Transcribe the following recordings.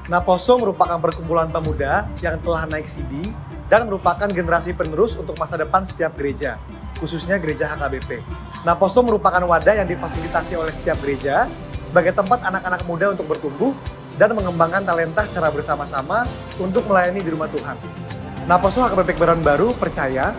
Naposo merupakan perkumpulan pemuda yang telah naik CD dan merupakan generasi penerus untuk masa depan setiap gereja, khususnya gereja HKBP. Naposo merupakan wadah yang difasilitasi oleh setiap gereja sebagai tempat anak-anak muda untuk bertumbuh dan mengembangkan talenta secara bersama-sama untuk melayani di rumah Tuhan. Naposo HKBP Kebayoran Baru percaya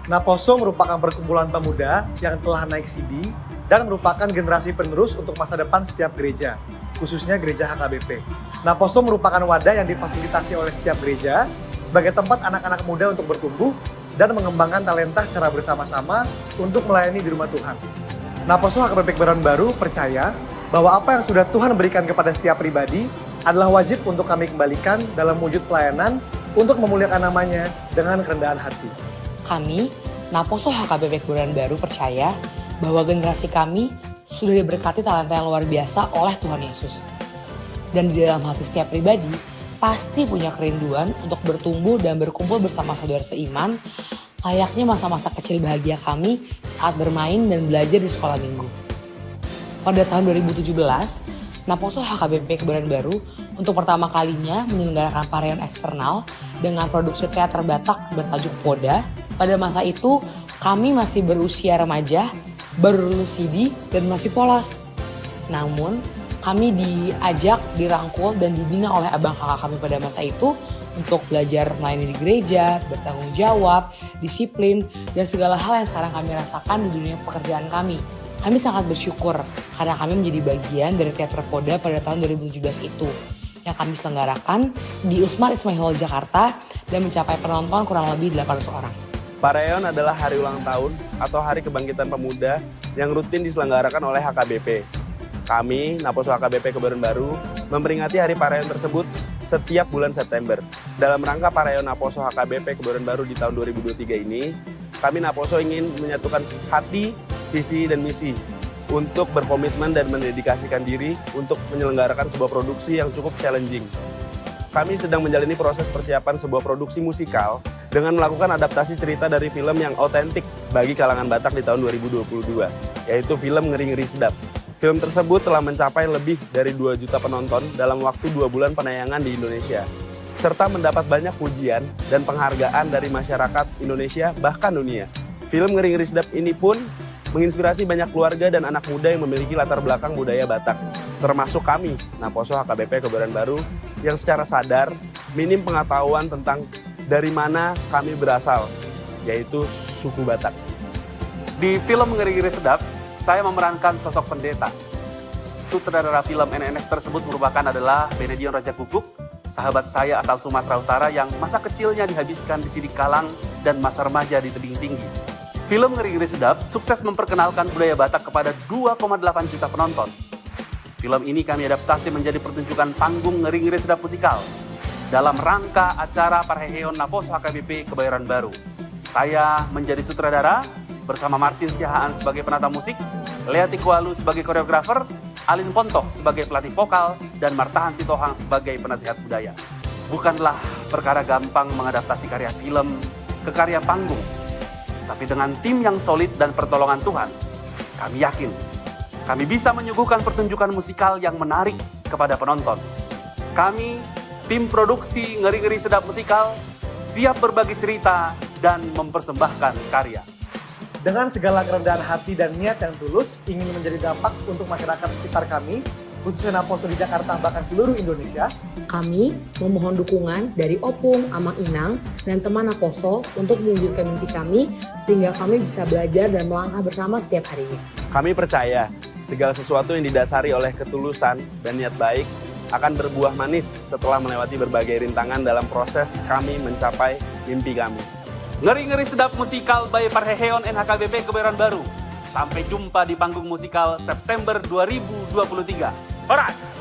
Naposo merupakan perkumpulan pemuda yang telah naik CD dan merupakan generasi penerus untuk masa depan setiap gereja, khususnya gereja HKBP. Naposo merupakan wadah yang difasilitasi oleh setiap gereja sebagai tempat anak-anak muda untuk bertumbuh dan mengembangkan talenta secara bersama-sama untuk melayani di rumah Tuhan. Naposo HKBP Kebayoran Baru percaya bahwa apa yang sudah Tuhan berikan kepada setiap pribadi adalah wajib untuk kami kembalikan dalam wujud pelayanan untuk memuliakan namanya dengan kerendahan hati. Kami, Naposo HKBP Kebayoran Baru percaya bahwa generasi kami sudah diberkati talenta yang luar biasa oleh Tuhan Yesus. Dan di dalam hati setiap pribadi, pasti punya kerinduan untuk bertumbuh dan berkumpul bersama saudara seiman, layaknya masa-masa kecil bahagia kami saat bermain dan belajar di sekolah minggu. Pada tahun 2017, Naposo HKBP Kebayoran Baru untuk pertama kalinya menyelenggarakan pareon eksternal dengan produksi teater Batak bertajuk Poda. Pada masa itu, kami masih berusia remaja, baru lulus CD, dan masih polos. Namun, kami diajak, dirangkul, dan dibina oleh abang kakak kami pada masa itu untuk belajar melayani di gereja, bertanggung jawab, disiplin, dan segala hal yang sekarang kami rasakan di dunia pekerjaan kami. Kami sangat bersyukur karena kami menjadi bagian dari Teater Poda pada tahun 2017 itu yang kami selenggarakan di Usmar Ismail Hall Jakarta dan mencapai penonton kurang lebih 800 orang. Pareon adalah hari ulang tahun atau hari kebangkitan pemuda yang rutin diselenggarakan oleh HKBP. Kami, Naposo HKBP Kebayoran Baru, memperingati hari Pareon tersebut setiap bulan September. Dalam rangka Pareon Naposo HKBP Kebayoran Baru di tahun 2023 ini, kami Naposo ingin menyatukan hati, visi, dan misi untuk berkomitmen dan mendedikasikan diri untuk menyelenggarakan sebuah produksi yang cukup challenging. Kami sedang menjalani proses persiapan sebuah produksi musikal dengan melakukan adaptasi cerita dari film yang otentik bagi kalangan Batak di tahun 2022, yaitu film Ngeri-Ngeri Sedap. Film tersebut telah mencapai lebih dari 2 juta penonton dalam waktu 2 bulan penayangan di Indonesia, serta mendapat banyak pujian dan penghargaan dari masyarakat Indonesia bahkan dunia. Film Ngeri-Ngeri Sedap ini pun menginspirasi banyak keluarga dan anak muda yang memiliki latar belakang budaya Batak, termasuk kami, Naposo HKBP Kebayoran Baru, yang secara sadar minim pengetahuan tentang dari mana kami berasal, yaitu suku Batak. Di film Ngeri-Ngeri Sedap, saya memerankan sosok pendeta. Sutradara film NNS tersebut merupakan adalah Benedion Raja Kukuk, sahabat saya asal Sumatera Utara yang masa kecilnya dihabiskan di Sidikalang dan masa remaja di Tebing Tinggi. Film Ngeri-Ngeri Sedap sukses memperkenalkan budaya Batak kepada 2,8 juta penonton. Film ini kami adaptasi menjadi pertunjukan panggung Ngeri-Ngeri Sedap musikal dalam rangka acara Parheheon Naposo HKBP Kebayoran Baru. Saya menjadi sutradara bersama Martin Siahaan sebagai penata musik, Lea Tikwalu sebagai koreografer, Alin Pontoh sebagai pelatih vokal, dan Martahan Sitohang sebagai penasihat budaya. Bukanlah perkara gampang mengadaptasi karya film ke karya panggung, tapi dengan tim yang solid dan pertolongan Tuhan, kami yakin kami bisa menyuguhkan pertunjukan musikal yang menarik kepada penonton. Kami, tim produksi Ngeri-Ngeri Sedap Musikal, siap berbagi cerita dan mempersembahkan karya. Dengan segala kerendahan hati dan niat yang tulus ingin menjadi dampak untuk masyarakat sekitar kami, khususnya Naposo di Jakarta bahkan seluruh Indonesia, Kami memohon dukungan dari Opung, Amang Inang, dan teman Naposo untuk mewujudkan mimpi kami sehingga kami bisa belajar dan melangkah bersama setiap harinya. Kami percaya segala sesuatu yang didasari oleh ketulusan dan niat baik akan berbuah manis setelah melewati berbagai rintangan dalam proses kami mencapai mimpi kami. Ngeri-Ngeri Sedap Musikal by Parheheon NHKBP Kebayoran Baru. Sampai jumpa di panggung musikal September 2023. Horas!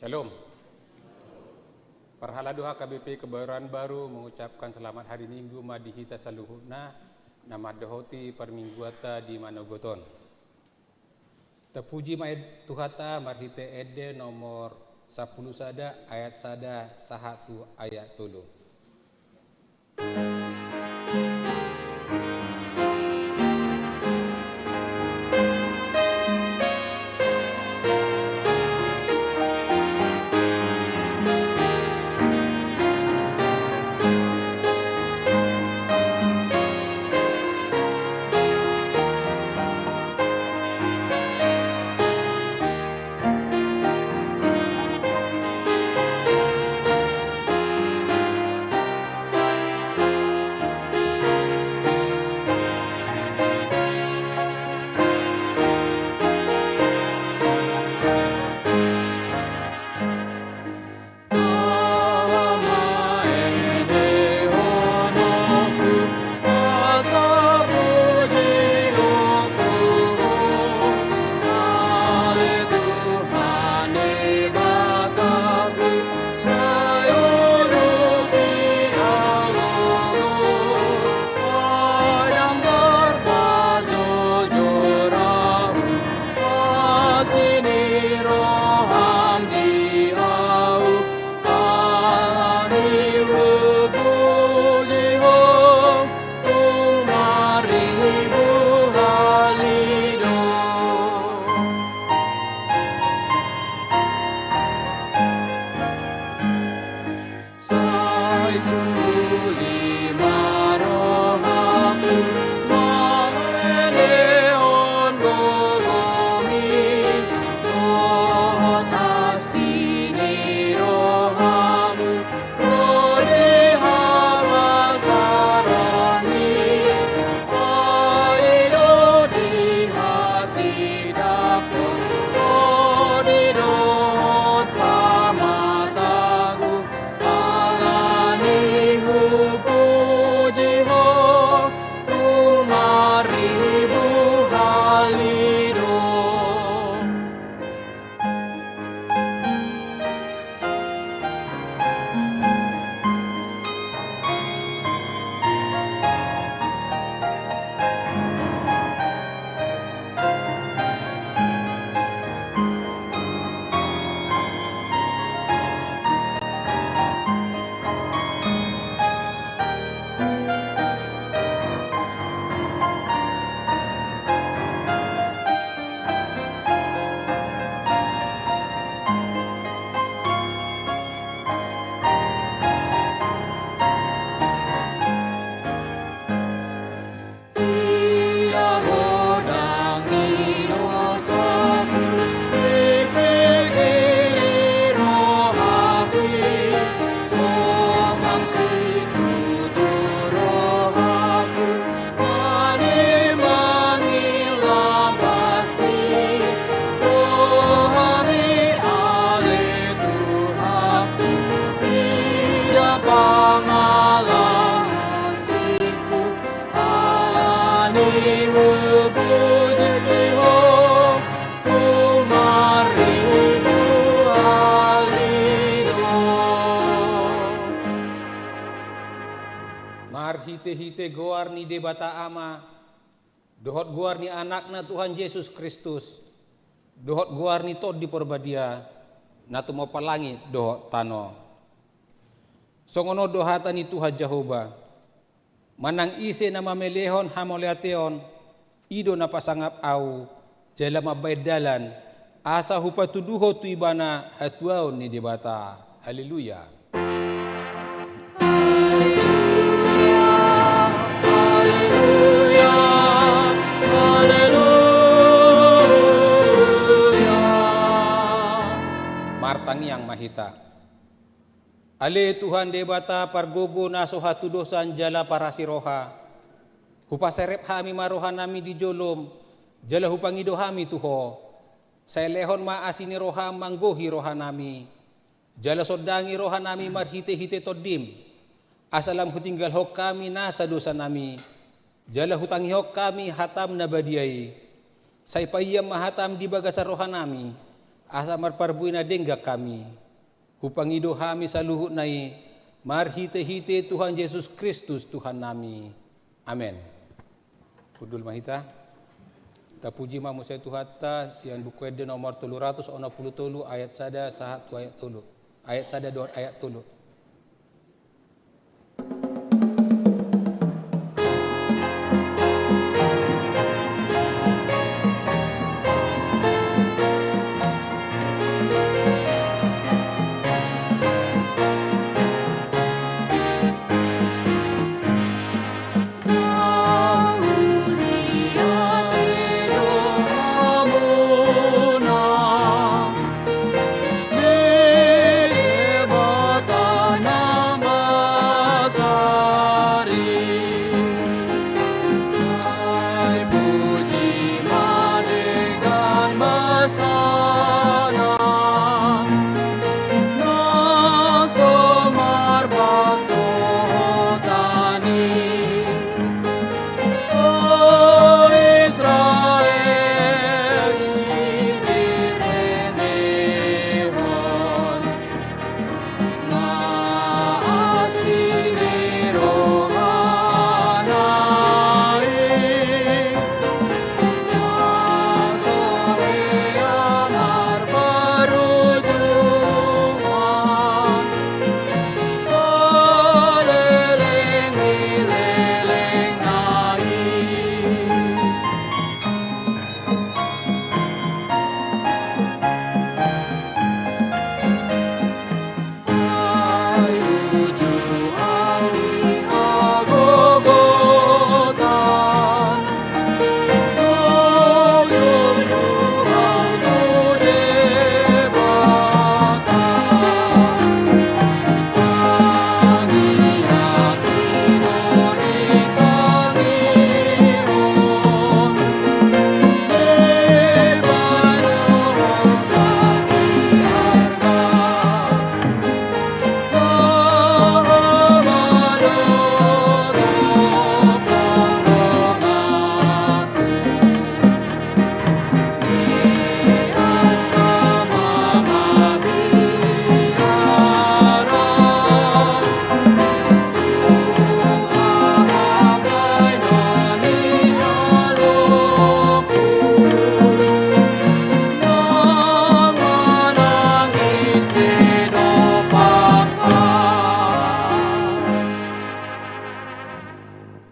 Shalom. Parhaladu HKBP Kebayoran Baru mengucapkan selamat hari Minggu Madihita Saluhuna nama dohoti permingguata di Manogoton. Terpuji maed Tuhata marhite ede nomor 10 sada ayat sada sahatu ayat tulu. Hite-hite goar ni debata ama, dohot goar ni anakna Tuhan Yesus Kristus, dohot goar ni tod di porbadia, natu mau palangi dohot tano. Songono dohata ni Tuhan Jehovah, manang ise nama melehon hamoleateon, ido na pasangap au, jalama baidalan, asa hupatuduho tu ibana hatuaon ni debata. Haleluya. Martang yang mahita. Ale Tuhan debata pargogo naso hatudosan jala para siroha. Hupaserep hami marohan nami di jolom, jala hupangido hami tuho. Saya lehon maasini roha manggohi roha nami. Jala sodangi roha nami marhite-hite todim. Asalam hutinggal hok kami nasa dosa nami. Jala hutangi hok kami hatam nabadiai. Saya payam mahatam di bagasa roha nami. asa marparbuina dengga kami, hupangido hami saluhut nai, marhite-hite Tuhan Yesus Kristus Tuhan nami. Amen. Kudul mahita, tapuji mamu saya Tuhata, sian buku ede nomor 363 ayat sada sahat ayat tulu. Ayat sada dua ayat tulu.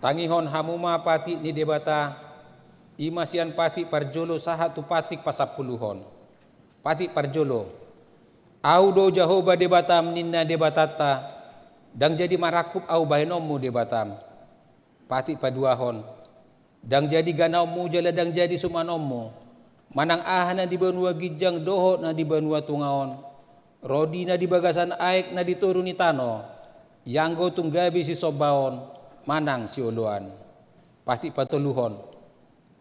Tangihon hamuma pati ni debata, imasian pati parjolo sahatu patik pasapuluhon. Pati parjolo, audo Jahoba debatam ninna debatata, dang jadi marakup au bainomu debatam. Pati paduahon, dang jadi ganaumu jala dang jadi sumanomu, manang ahana di benua gijang doho na di benua tungaon, rodi na di bagasan aek na dituruni tano, yanggo tunggabi si sobaon, manang si uluan. Pati patuluhon,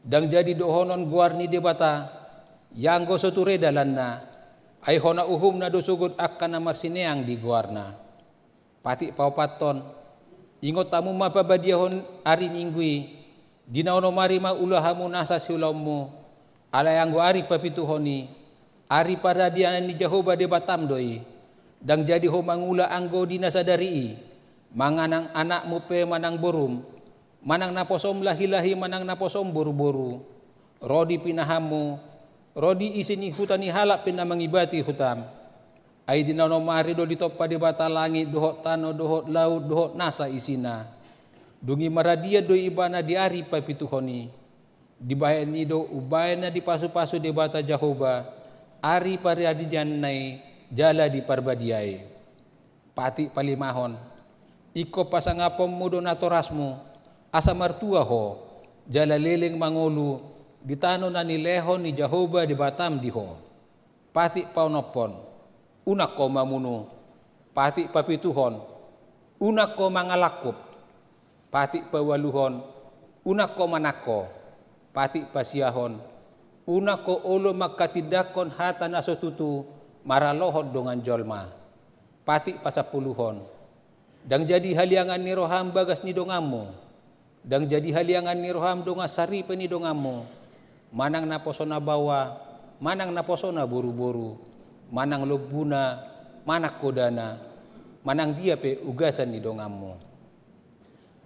dang jadi dohonon guarni debata, yanggo soture dalanna, ay hona uhum na dosugod akan na marsineang di guarna. Pati paupaton, ingot tamu mapabadiahon ari minggui, dinaono marima ulahamu nasa siulawmu, alayanggo ari papituhoni, ari paradianan ni Jahoba debatam doi, dang jadi homangula anggo dinasadari, manganang anakmu pe manang borum, manang naposom lahi-lahi manang naposom boru-boru, rodi pinahamu, rodi isini hutani halak pina mangibati hutam, ay dinaono mari do ditoppa debata langit dohot tano dohot laut dohot nasa isina, dungi maradia do ibana di ari papituhoni, dibayan nido ubayan na di pasu-pasu debata Jahoba, ari paradian nai jala di parbadiai. Pati palimahon, iko pasangapom mudo natorasmu, asa martua ho, jala leleng mangolu, ditano na nilehon ni Jahoba di Batam diho. Pati paunopon, unak ko mamuno, pati papituhon, unak ko mangalakup, pati pawaluhon, unak ko manako, pati pasiyahon, unak ko ulo magkatidakon hata nasotutu, maralohod dongan jolma, pati pasapuluhon, dang jadi haliangan ni roham bagas ni dongamu, dang jadi haliangan ni roham donga sari ni dongamu, manang naposona bawa, manang naposona buru-buru, manang lobuna, manak kodana, manang dia pe ugasan ni dongamu.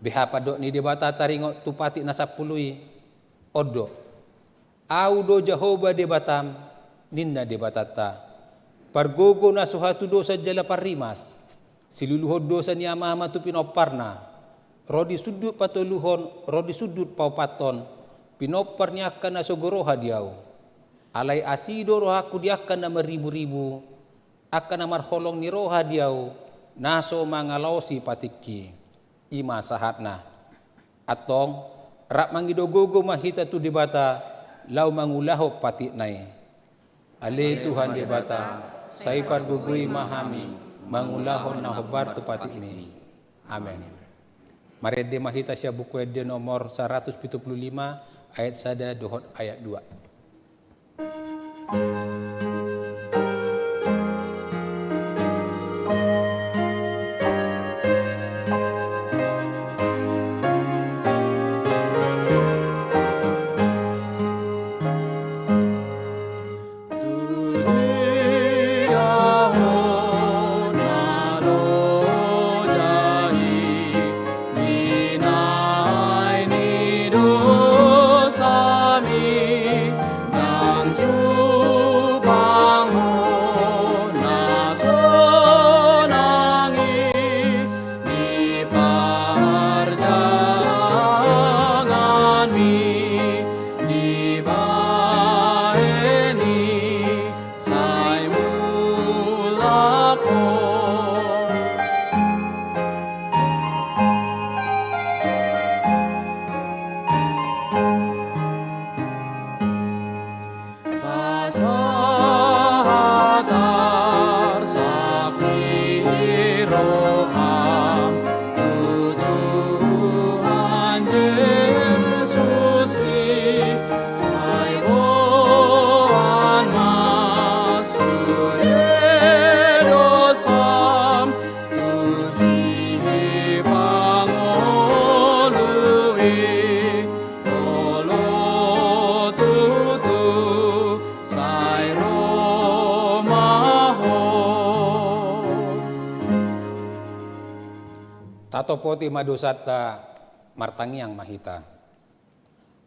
Behapa dok ni debata taringo tupati nasapului, odo. Au do Jehovah debatam, ninna debatata. Pargogo na suhatu dosa jala parimas, siluluhod dosa ni ama tu pinoparna. Rodi sudut patoluhon, rodi sudut paupaton, pinopar niya ka na sogoroha diaw. Alay asido rohaku diakan na maribu-ribu, akan na marholong ni roha diaw, naso mangalawsi patikki. Ima sahat na. Atong, rak mangidogogo mahita tu debata, lau mangulaho pati nai. Ale Tuhan debata, saipar gugui mahami, mangulahon na hobar tu pati ni. Amen. Marede mahita siya buku ede nomor 175 ayat 1 dohot ayat 2. Tato poti madosata martangiang mahita.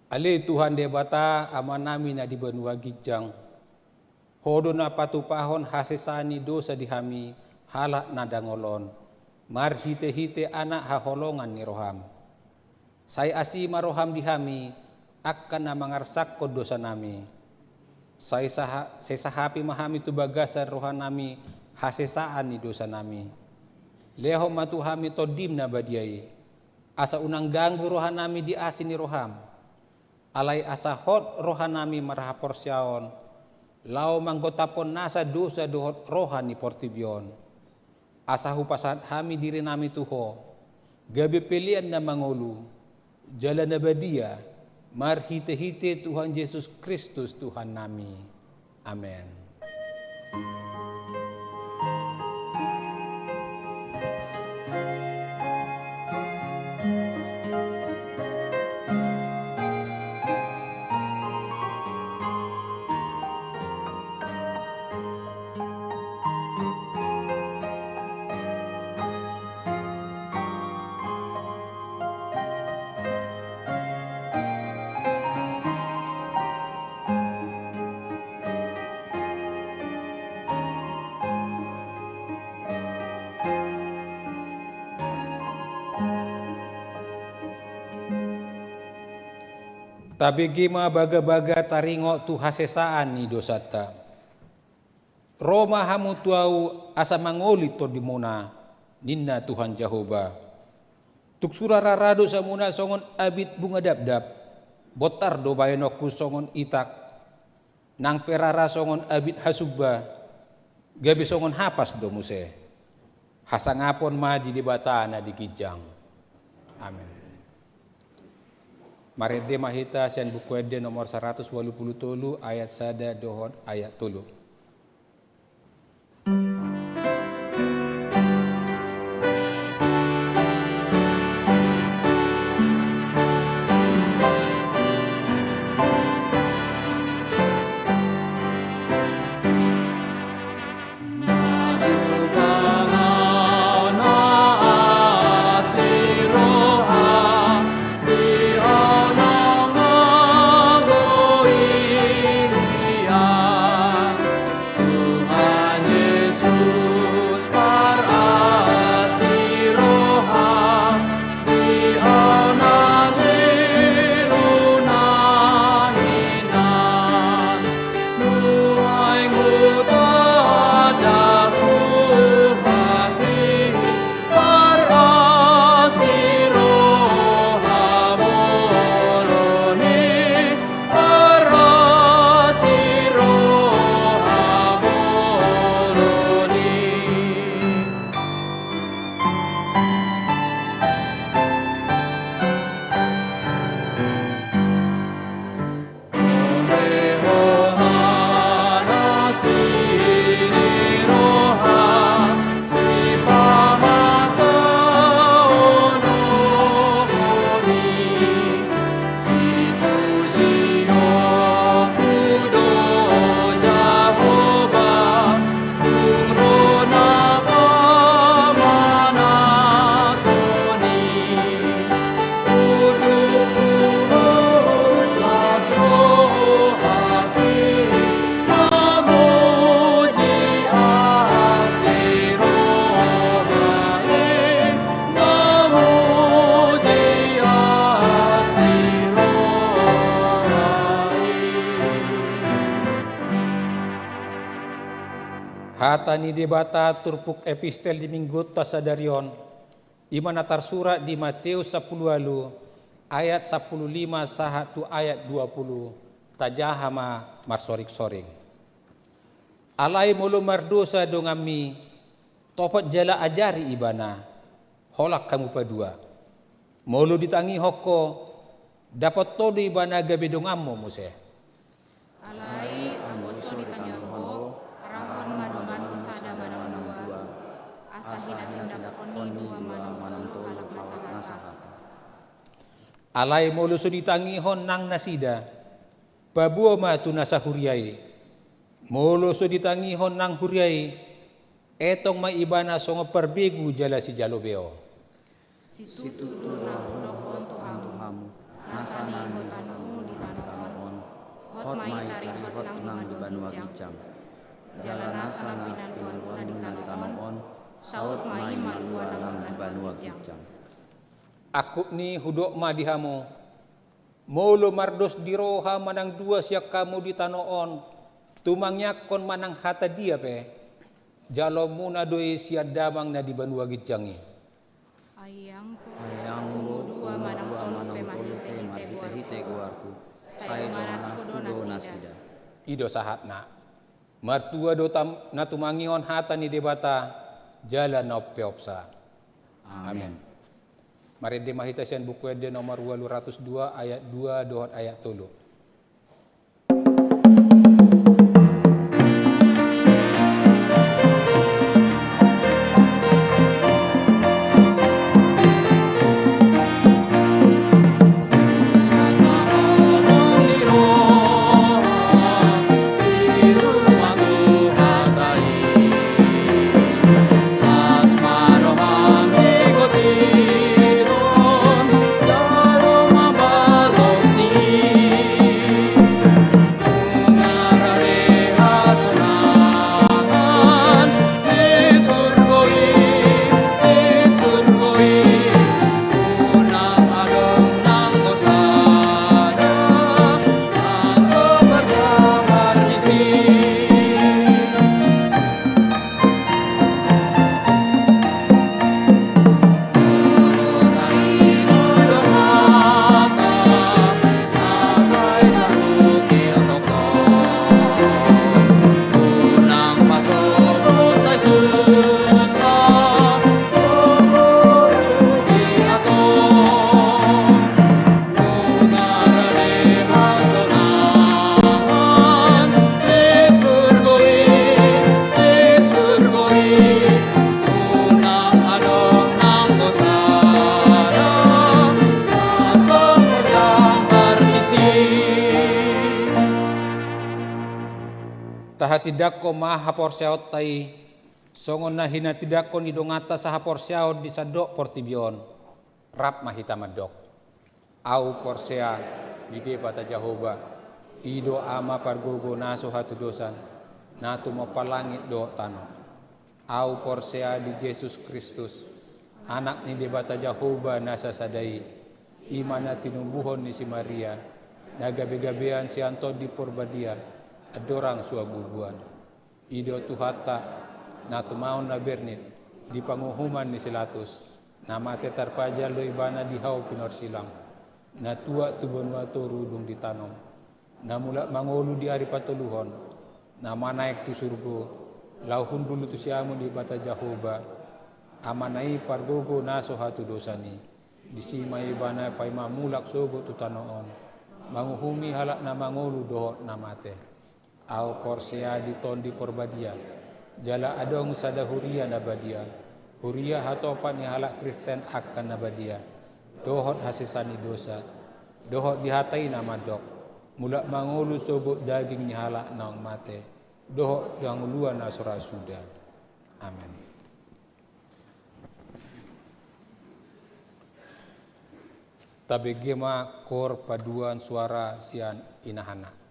Ale Tuhan debata amanami na di benua gijang. Hodo na patupahon hasesani dosa dihami halak nadangolon. Mar hite-hite anak haholongan ni roham. Sai asi maroham dihami akan na mangarsak ko dosa nami. Sai sahapi mahami tu bagasan rohan nami hasesaan ni dosa nami. Leho matuhami todim na badiai. Asa unang ganggu rohan nami di asini roham. Alay asa hot rohan nami marahapor siaon. Lau manggotapon nasa dosa dohot rohan ni portibion. Asa hupasat hami diri nami tuho. Gabi pilihan na mangulu. Jalan na badia. Marhite-hite Tuhan Yesus Kristus Tuhan nami. Amen. Tapi gima baga-baga taringo tu hasesaan ni dosata. Roma hamu tuau asa mangoli to dimona ninna Tuhan Jehovah. Tuk surararado sa muna songon abit bunga dabdab. Botar do bayanoku songon itak. Nang perara songon abit hasubba. Gabi songon hapas do muse. Hasangapon ma di debata na di kijang. Amin. Marede mahita sian buku ede nomor 180 ayat 1 dohot ayat 3. Hata ni debata turpuk epistel di minggu tasadarion. Imana tarsurat di Matius 10 ayat 15 sahatu ayat 20. Tajahama marsorik-soring. Alai mulu mardosa dongami. Topat jala ajari ibana. Holak kamu padua. Mulu ditangi hoko. Dapat todo ibana gabe dongamu muse. Alai agoso ditanya roho, rahon madongan usada manang dua, asahin atindak koni dua manang tolo halak nasahata. Alai mulu suditangi hon nang nasida. Babua ma tu nasa huriai. Mulu suditangi hon nang huriai. Etong ma ibana songo perbegu jala si jalobeo. Situ turna udokon tuhamu, nasani hotanmu di tanahon. Hot mai tari hot nang di banua gijang. Jalan nasana pinaluan puna di tanahon. Saut mai maluan nang di banua gijang. Aku ni hudok ma dihamu. Molo mardos diroha manang dua siak kamu di tanoon. Tumangyak kon manang hata dia pe. Jalo muna doi siat damang na di banua gijangi. Ayang dua manang tolo pe mahite guarku. Saya manat kudo nasida. Ido sahatna. Martua do na tumangion hata ni debata. Jala na opsa. Amin. Mari di mahitasian buku ede nomor 202 ayat 2 dohot ayat 3. Taha tidak ko maha porsiaot tai songon na hina tidak ko nidongata saha porsiaot di sadok portibion rap mahita madok au porsea di debata Jahoba ido ama pargogo naso hatu dosan natu mapalangit do tano au porsea di Yesus Kristus anak ni debata Jahoba nasa sadai imana tinumbuhon ni si Maria nagabe-gabean si anto di porbadia adorang suabubuan ido tuhata na tumaon na bernit di panguhuman ni silatus na mate tarpaja lo ibana di hau pinorsilang na tua tubonwa torudung di tanom na mula mangolu di hari patuluhon na manaik tu surgo lauhun dulu tu siamu di bata Jahoba amanai pargogo naso hatu dosani di sima ibana paima mulak sogo tu tanoon manguhumi halak na mangolu dohot na mate au porsea di tondi porbadia jala adong sada huria nabadia huria hatopan yang halak Kristen akan nabadia dohot hasisani dosa dohot dihatai nama dok mulak mangulu sobok daging halak nang mate dohot yang luan asura sudah amin. Tabegema kor paduan suara sian inahana.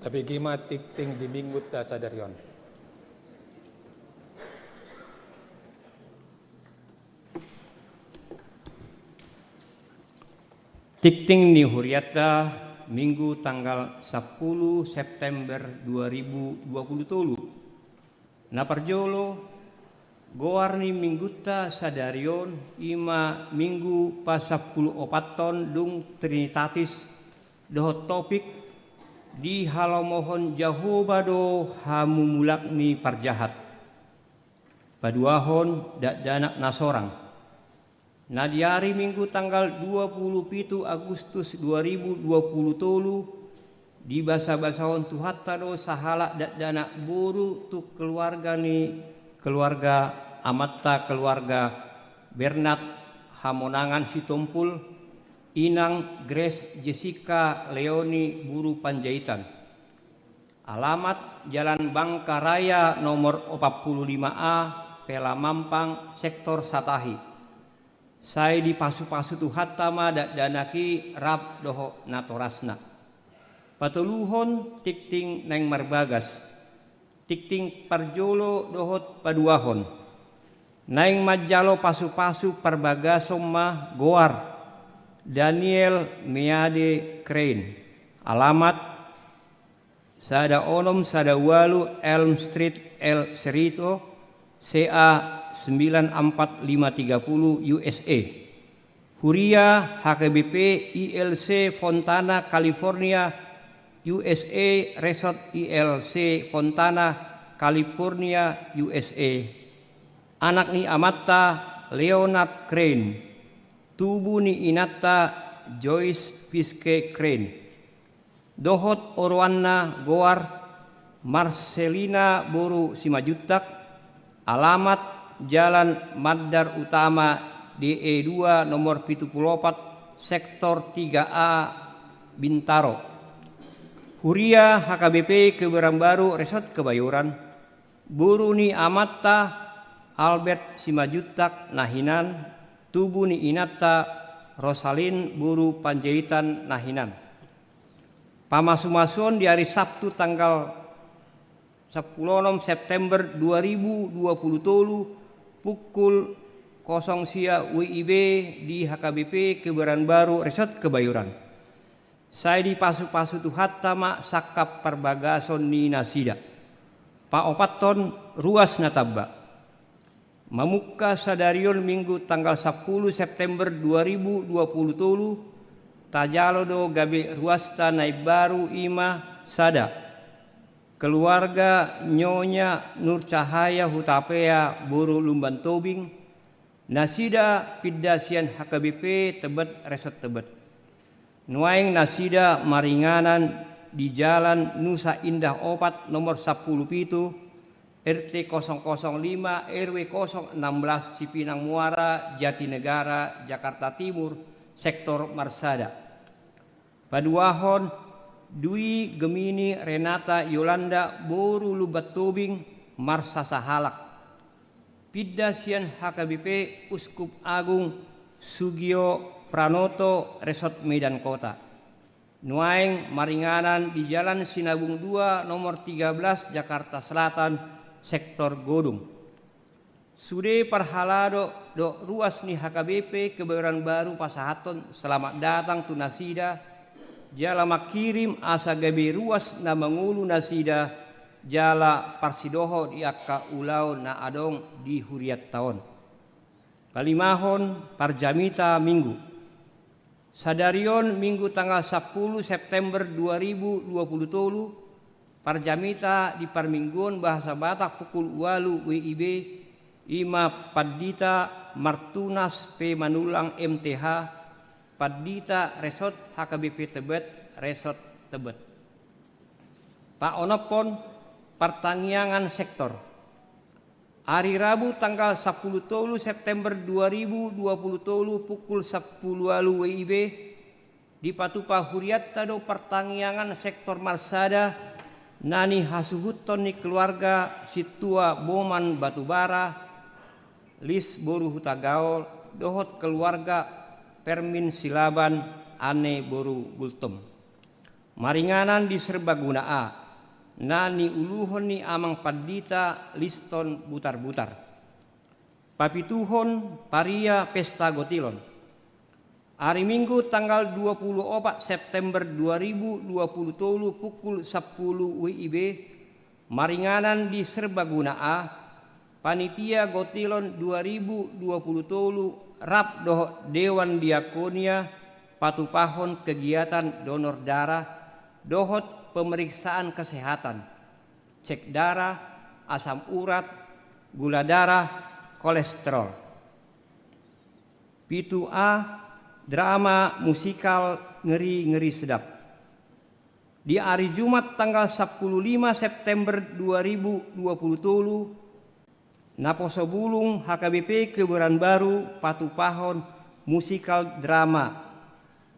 Tapi gima ting di minggu ta sadarion. Tikting ni Huriata Minggu tanggal 10 September 2020. Naparjolo goarni mingguta sadarion ima minggu pa 10 opaton dung Trinitatis dohot topik di halamohon Jehovah do hamumulak ni parjahat. Paduahon dak danak nasorang. Nadiari minggu tanggal 27 Agustus 2020 di basa-basahon tuhatta do sahala dak danak buru tu keluarga ni keluarga amatta keluarga Bernard Hamonangan Sitompul Inang Grace Jessica Leoni Buru Panjaitan. Alamat Jalan Bangka Raya nomor 45A Pela Mampang Sektor Satahi. Saya di pasu-pasu tu hatama dak danaki rab doho natorasna. Patuluhon tikting neng marbagas. Tikting parjolo dohot paduahon. Naing majalo pasu-pasu parbagasomma goar. Daniel Meade Crane. Alamat Sada Onom Sada Walu Elm Street El Cerrito CA 94530 USA. Huria HKBP ILC Fontana California USA. Resort ILC Fontana California USA. Anak ni Amatta Leonard Crane. Tubuh ni Inata Joyce Fiske Crane. Dohot Orwanna Goar Marcelina Boru Simajutak. Alamat Jalan Madar Utama DE2 nomor 74 Sektor 3A Bintaro. Huria HKBP Kebayoran Baru Resort Kebayoran. Buruni Amatta Albert Simajutak Nahinan. Tubuh ni Inata Rosalin Buru Panjaitan Nahinan. Pamasu-masuan di hari Sabtu tanggal 10 September 2020 pukul 0 sia WIB di HKBP Kebayoran Baru Resort Kebayoran. Saya di pasu-pasu tu hatama sakap perbagason ni nasida. Pak Opaton ruas natabba. Mamuka sadarion minggu tanggal 10 September 2020 tajalo do gabe ruasta naib baru ima sada. Keluarga Nyonya Nur Cahaya Hutapea Buru Lumban Tobing. Nasida Piddasian HKBP Tebet Resort Tebet. Nuaing nasida maringanan di Jalan Nusa Indah Opat nomor 10 Pitu RT 005 RW 016 Cipinang Muara Jatinegara Jakarta Timur sektor Marsada. Paduahon Dwi Gemini Renata Yolanda Boru Lubat Tobing Marsasa Halak. Pidasian HKBP Uskup Agung Sugio Pranoto Resort Medan Kota. Nuaing maringanan di Jalan Sinabung 2 nomor 13 Jakarta Selatan sektor Godung. Sude parhalado do ruas ni HKBP Kebayoran Baru Pasahaton selamat datang tu nasida jala makirim asa gabe ruas na mangulu nasida jala parsidoho di akka ulau na adong di huriat tahun. Kalimahon parjamita minggu. Sadarion minggu tanggal 10 September 2020 parjamita di parmingguan bahasa Batak pukul 8 WIB Ima Padita Martunas P Manulang MTH Padita Resort HKBP Tebet Resort Tebet. Pak Onopon pertaniangan sektor. Hari Rabu tanggal 10 September 2020 pukul 10 WIB di Patupa Huriatta do pertaniangan sektor Marsada nani hasuhuton ni keluarga situa Boman Batubara Lis Boru Hutagaol dohot keluarga Permin Silaban Ane Boru Gultom. Maringanan di Serbaguna A nani uluhon ni amang Padita Liston Butar-butar. Papituhon Paria Pesta Gotilon. Hari Minggu tanggal 24 September 2020 pukul 10 WIB maringanan di Serbaguna A Panitia Gotilon 2020 Rap doh Dewan Diakonia Patupahon kegiatan donor darah dohot pemeriksaan kesehatan, cek darah, asam urat, gula darah, kolesterol. Pitu A, drama musikal Ngeri-ngeri Sedap. Di hari Jumat tanggal 15 September 2020, Naposo Bulung HKBP Kebayoran Baru Patupahon musikal drama.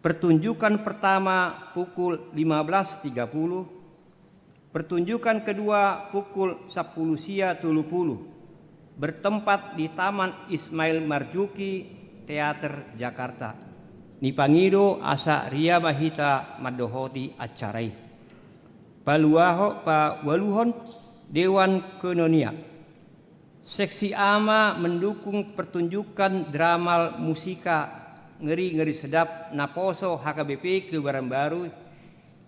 Pertunjukan pertama pukul 15.30, pertunjukan kedua pukul 10.30 bertempat di Taman Ismail Marzuki Teater Jakarta. Nipangido asa Ria Mahita Madohoti acarai. Waluhon Dewan Kenonia. Seksi AMA mendukung pertunjukan drama musika Ngeri-ngeri Sedap Naposo HKBP Kebayoran Baru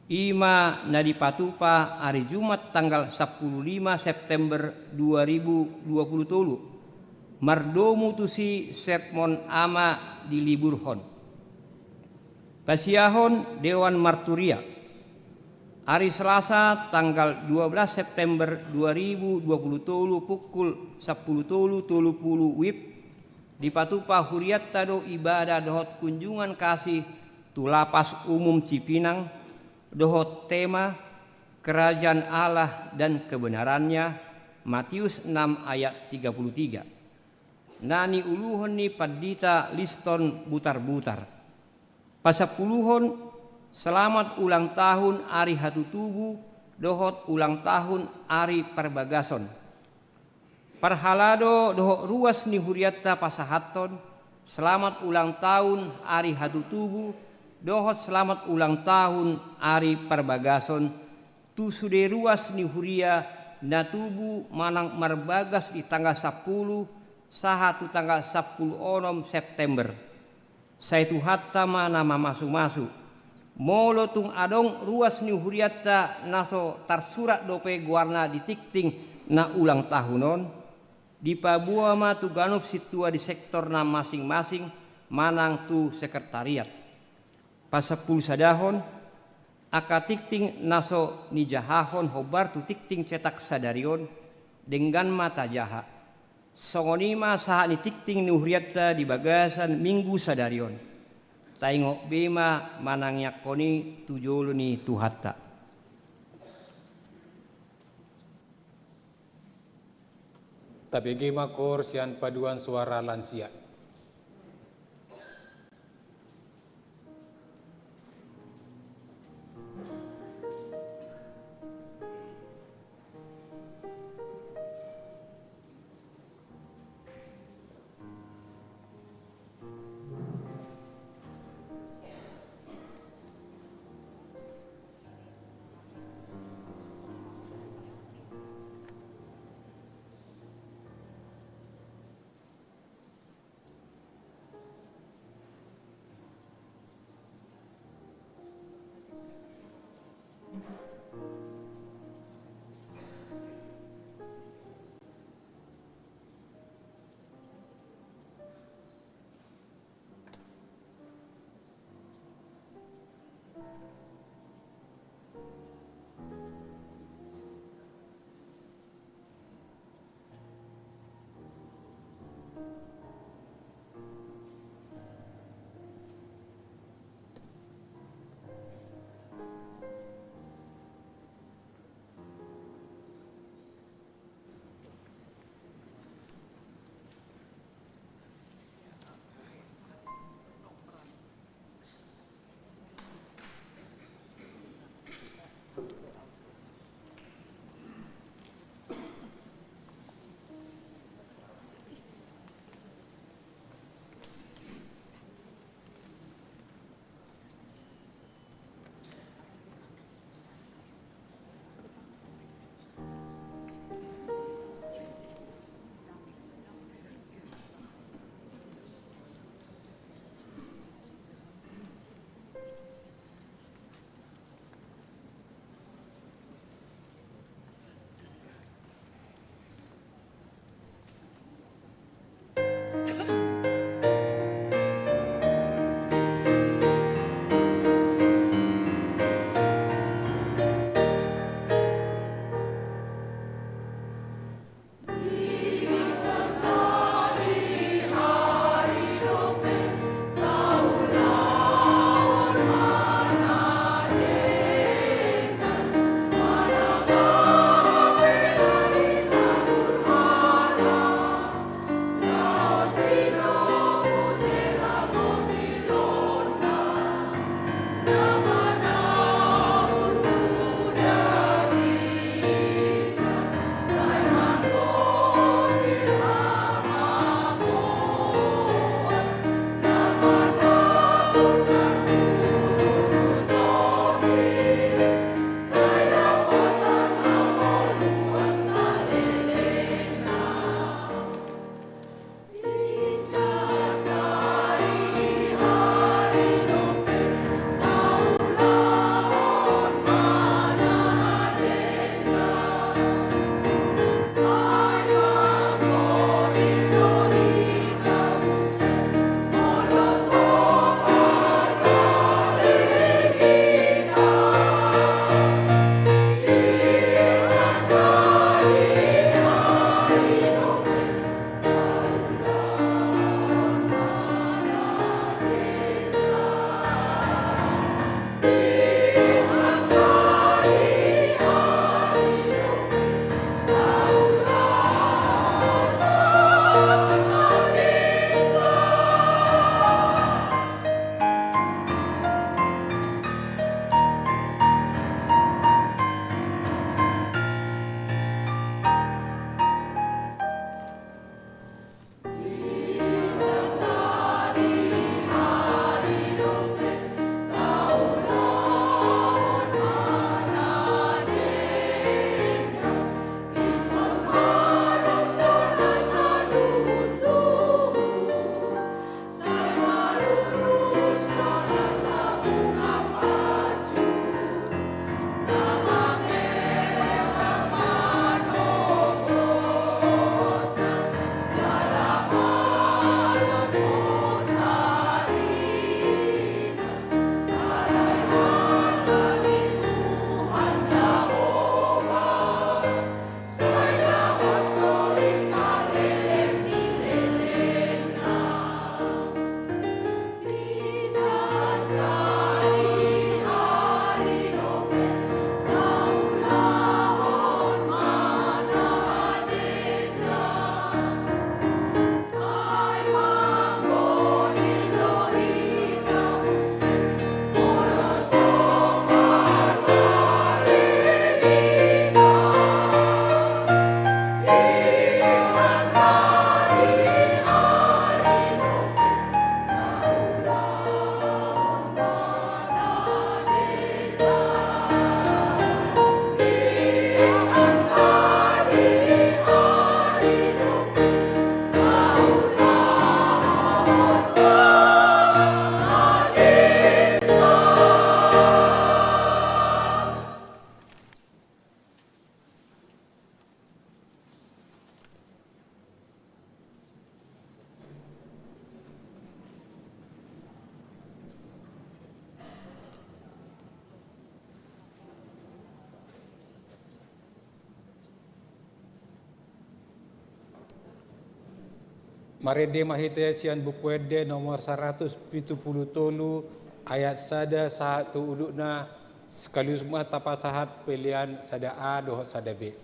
Ima Nadi Patupa hari Jumat tanggal 15 September 2020 Mardomu Tusi Sermon Ama di Liburhon. Pasiahon Dewan Marturia hari Selasa tanggal 12 September 2020 pukul 10.30 WIB di Patupa Huriatta do ibadah dohot kunjungan kasih tu lapas umum Cipinang dohot tema kerajaan Allah dan kebenarannya Matius 6 ayat 33. Nani uluhon ni Padita Liston Butar-butar. Pasapuluhon selamat ulang tahun Ari Hatutubu dohot ulang tahun Ari Perbagason. Parhalado dohok ruas ni Huriatta Pasahaton selamat ulang tahun Ari Hatutubu dohot selamat ulang tahun Ari Perbagason tu sude ruas ni Huria natubu manang marbagas di tanggal 10 sahatu tanggal 10 onom September saitu hatta mana masu-masu molo tung adong ruas ni Huriatta naso tarsurat dope guarna di tikting na ulang tahunon di pabuama tu ganup situa di sektor na masing-masing manang tu sekretariat. Pasapul sadahon aka tikting naso ni jahahon hobar tu tikting cetak sadarion dengan mata jaha. Songonima saha ni tikting ni Huriatta di bagasan minggu sadarion. taingo bema manangyak koni tujolo ni tuhatta. Tabege makor sian paduan suara lansia. Marede Mahitesian Bukwede nomor 170 tolu ayat sada sahat tu udukna sekaligus mata pasahat pilihan sada A dohot sada B.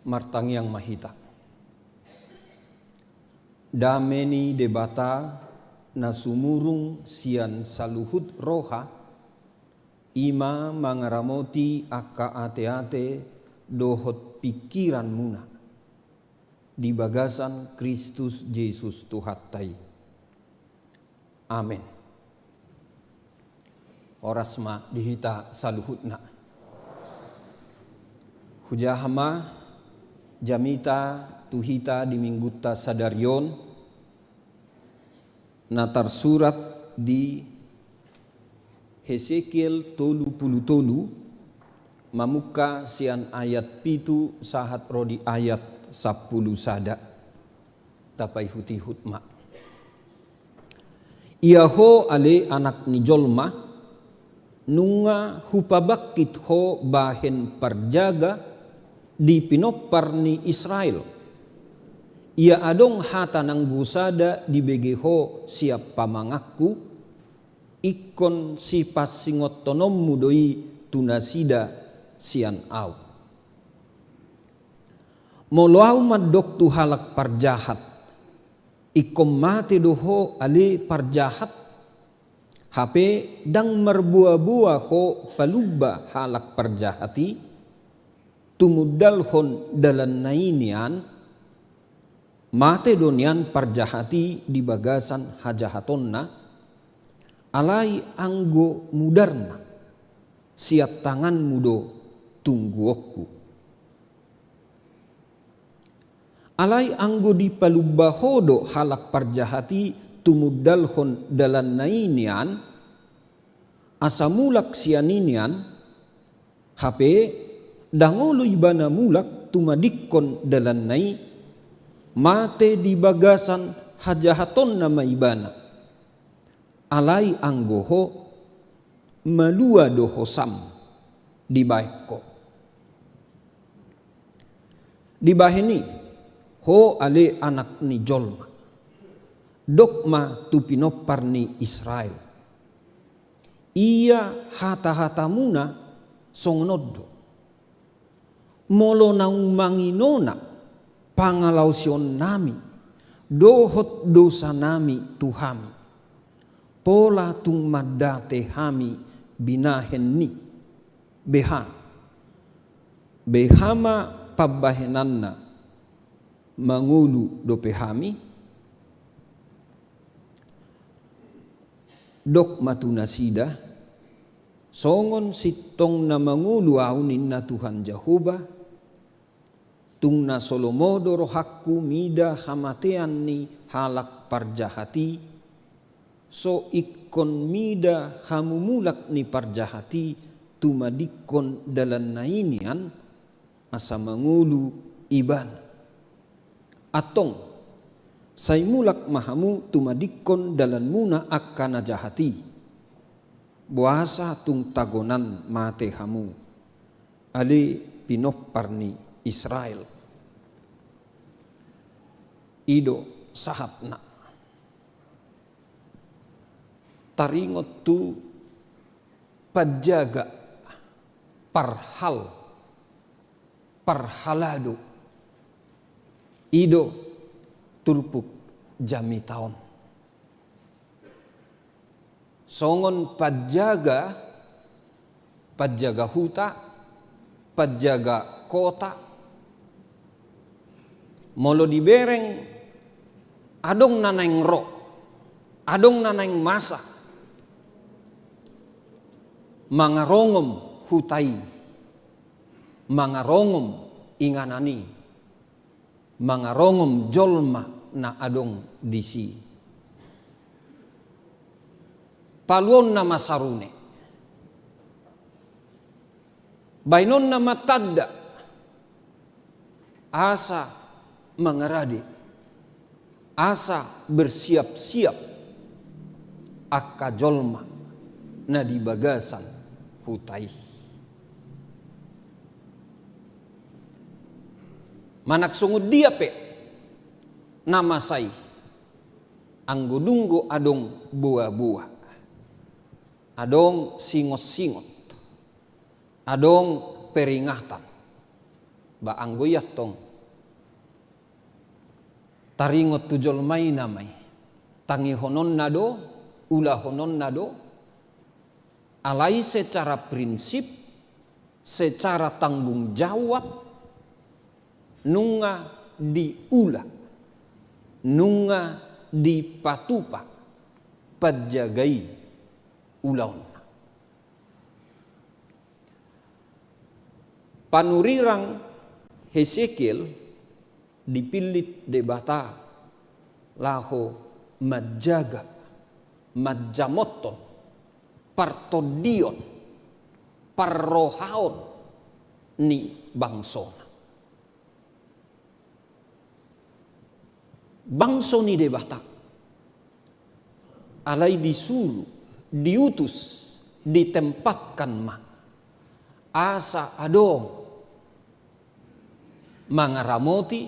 Martangyang Mahita. Dameni debata na sumurung sian saluhut roha, ima mangaramoti aka ate-ate dohot pikiran muna. Di bagasan Kristus Yesus Tuhattai. Amin. orasma dihita saluhutna. Hujahama jamita tuhita dimingguta sadarion natar surat di Hesekiel 30 mamuka sian ayat pitu sahat rodi ayat 10 sada tapai huti hutma. Iaho ale anak ni jolma nunga hupabakit ho bahen parjaga di pinopar ni Israel. Ia adong hata nang gusada di begeho siap pamangaku ikon si pasingot tonom mudoi tunasida sian au. Moloau madok tu halak parjahat ikom mate doho ale parjahat hape dang merbua-bua ho palubba halak parjahati tumudal hon dalan nainian mate donian parjahati di bagasan hajahatonna alai anggo mudarna siat tangan mudo tungguokku alai anggo di palubba hodo halak parjahati tumudal hon dalan nainian asamulak sianinian hape dangolo ibana mulak tumadikon dalan nai mate di bagasan hajahaton nama ibana alai anggoho malua doho sam di baikko di baheni ho ale anak ni jolma dokma tupinopar ni Israel ia hata-hatamuna songnoddo molo naung manginona pangalausion nami dohot dosa nami tuhami pola tung madate hami binahenni behama pabahenanna mangulu dope hami dok matunasida songon sitong na mangulu aunin na Tuhan Jehovah tung na solomodo rohakku mida hamatean ni halak parjahati so ikon mida hamumulak ni parjahati tumadikon dalan nainian asa mangulu iban atong saimulak mahamu tumadikon dalan muna akkana jahati buasa tung tagonan mate hamu ali pinopparni Israel ido sahatna taringot tu pajaga parhalado ido turpuk jami taon songon pajaga huta pajaga kota molo dibereng adong naneng ro adong naneng masa mangarongom hutai mangarongom inganani mangarongom jolma na adong disi paluon na masarune bainon na matadda asa mengeradi asa bersiap-siap akka jolma na di bagasan hutai manak sungud dia pe nama sai anggudunggo adong buah-buah adong singot-singot adong peringatan ba anggoyat tong taringot tujol mai namai tangi honon nado ula honon nado alai secara prinsip secara tanggung jawab nunga diula nunga dipatupa pajagai ulaon Panurirang Hesekiel dipilit debata laho majaga majamoton partodion parrohaon ni bangsona. Bangso ni debata alai disuruh, diutus, ditempatkan asa adong mangaramoti,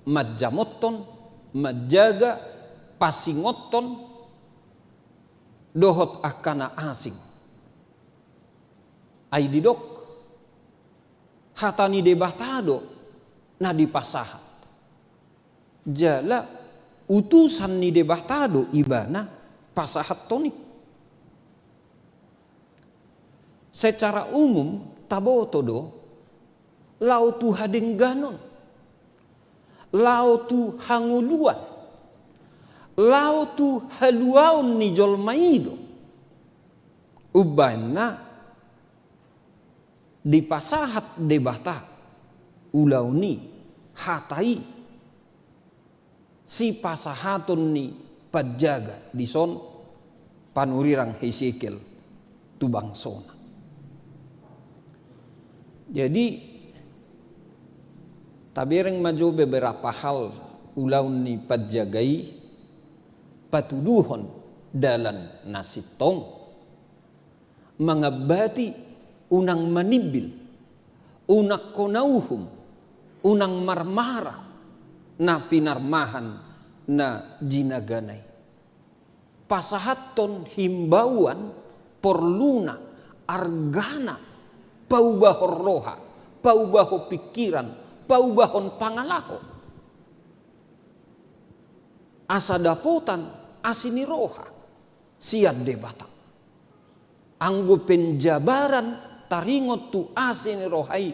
majamoton, majaga, pasingoton, dohot akana asing. Ai didok, hatani debatado na dipasahat. Jala utusan ni debatado ibana pasahat toni. Secara umum tabotodo lau tu hadengganon, lau tu hanguluan, lau tu haluaun ni jolmaido. Ubana di pasahat debata ulau ni hatai si pasahatun ni pajaga di son panurirang Hesekiel tu bangsona. Jadi tabireng maju beberapa hal ulau ni pajagai patuduhon dalam nasitong mengabati unang manibil, unak konauhum, unang marmara na pinarmahan na jinaganay. Pasahaton himbauan porluna argana paubahor roha, paubaho pikiran, paubahon pangalaho. Asa dapotan asini roha siad debata. Anggo penjabaran taringot tu asini rohai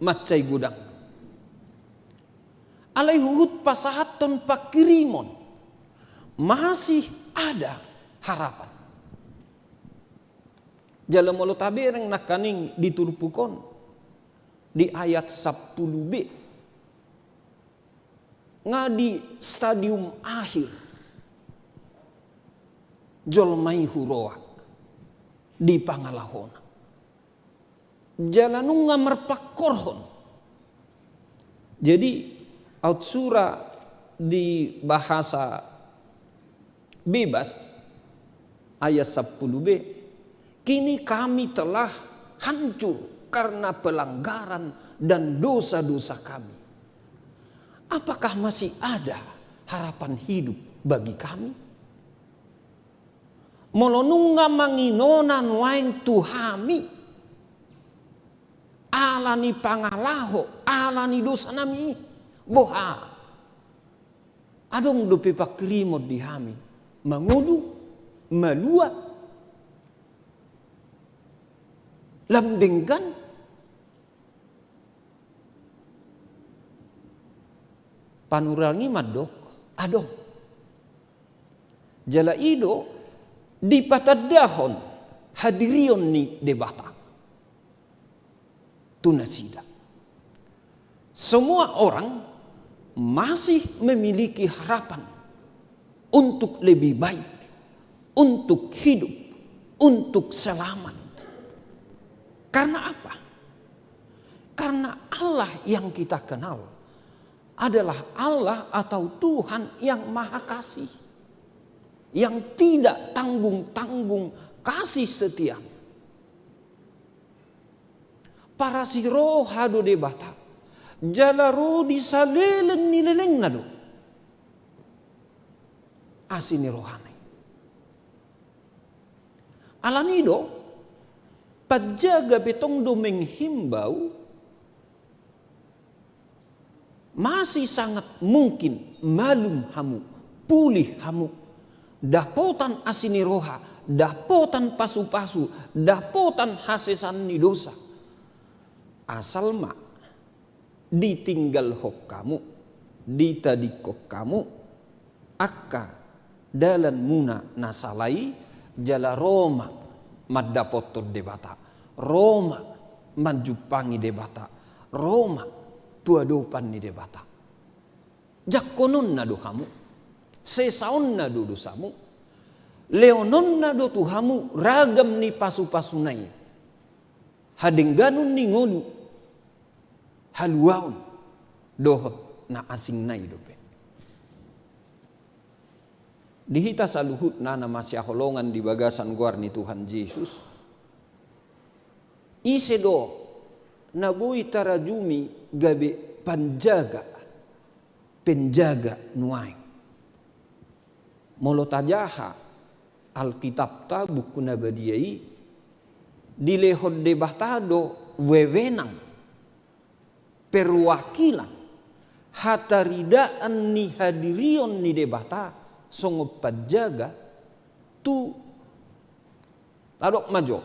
macai gudang. Alai huhut pasahaton pakirimon masih ada harapan. Jalan mulu tabireng nakaning diturpukon di ayat 10b ngadi stadium akhir jolmai huroa di pangalahona jalanung ngamerpakorhon. Jadi out surah di bahasa bebas ayat 10b, kini kami telah hancur karena pelanggaran dan dosa-dosa kami. Apakah masih ada harapan hidup bagi kami? Molonunga manginonan waeng tuhami alani pangalaho alani dosa nami boha adong dope pakrimod di hami mangulu malua lamdenggan panurangi madok adong jala ido dipatadahon hadirion ni debata tunasida. Semua orang masih memiliki harapan untuk lebih baik, untuk hidup, untuk selamat. Karena apa? Karena Allah yang kita kenal adalah Allah atau Tuhan yang Maha Kasih, yang tidak tanggung-tanggung kasih setia. Para si roha do debata jalaro di saleleng ni leleng nado asini rohane alanido pajaga betong do menghimbau masih sangat mungkin malum hamu pulih hamu dapotan asini roha dapotan pasu-pasu dapotan hasesan ni dosa asal mak ditinggal hok kamu ditadikok kamu akka dalan muna nasalai jala Roma maddapoto debata Roma manjupangi debata Roma tua dopan ni debata. Jakonon na dohamu, sesaon na do dosamu, leonon na do tuhamu ragam ni pasu-pasunay. Hadengganon ni ngolu, haluaon dohot na asing nai dope. Dihita sa luhut na masya holongan di bagasan guar ni Tuhan Yesus. Ise do nabui tarajumi gabe penjaga nuai. Molo tajaha Alkitab ta buku nabadiai dilehod debatado wewenang perwakilan hataridaan ni hadirion ni debata songop pajaga tu ladok majo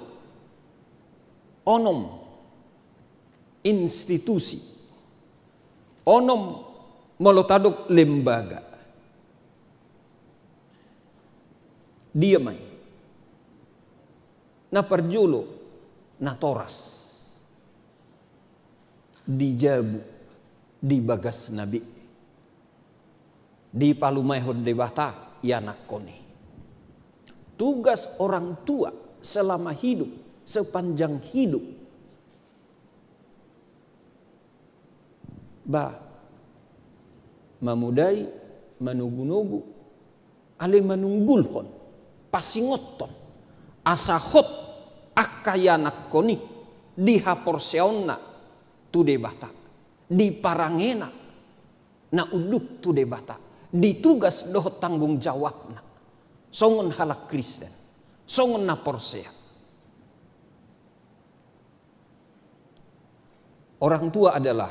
onom institusi onom molotadok lembaga dia mai na parjolo na toras dijabu di bagas nabi di palumai hode bata yanak koni. Tugas orang tua selama hidup, sepanjang hidup, mamudai, manugu-nugu, ale manunggulkon, pasingoton, asahot akayanak koni, dihaporseonna tu debata, di parangena na uduk tu debata. Ditugas doh tanggung jawabna songon halak Kristen songon na porsea. Orang tua adalah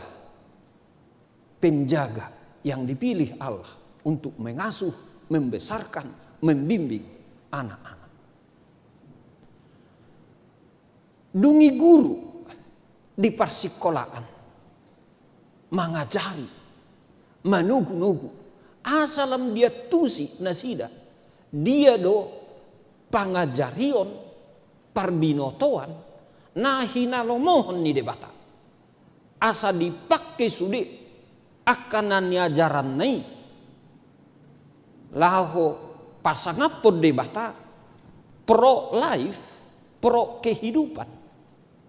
penjaga yang dipilih Allah untuk mengasuh, membesarkan, membimbing anak-anak. Dungi guru di persekolahan mengajari, manugu-nugu. Asalam dia tusi nasida, dia do pangajarion parbinotoan nah hinalomohon ni debata. Asa dipakai sude akanan ajaran nai laho pasangapod debata pro life, pro kehidupan.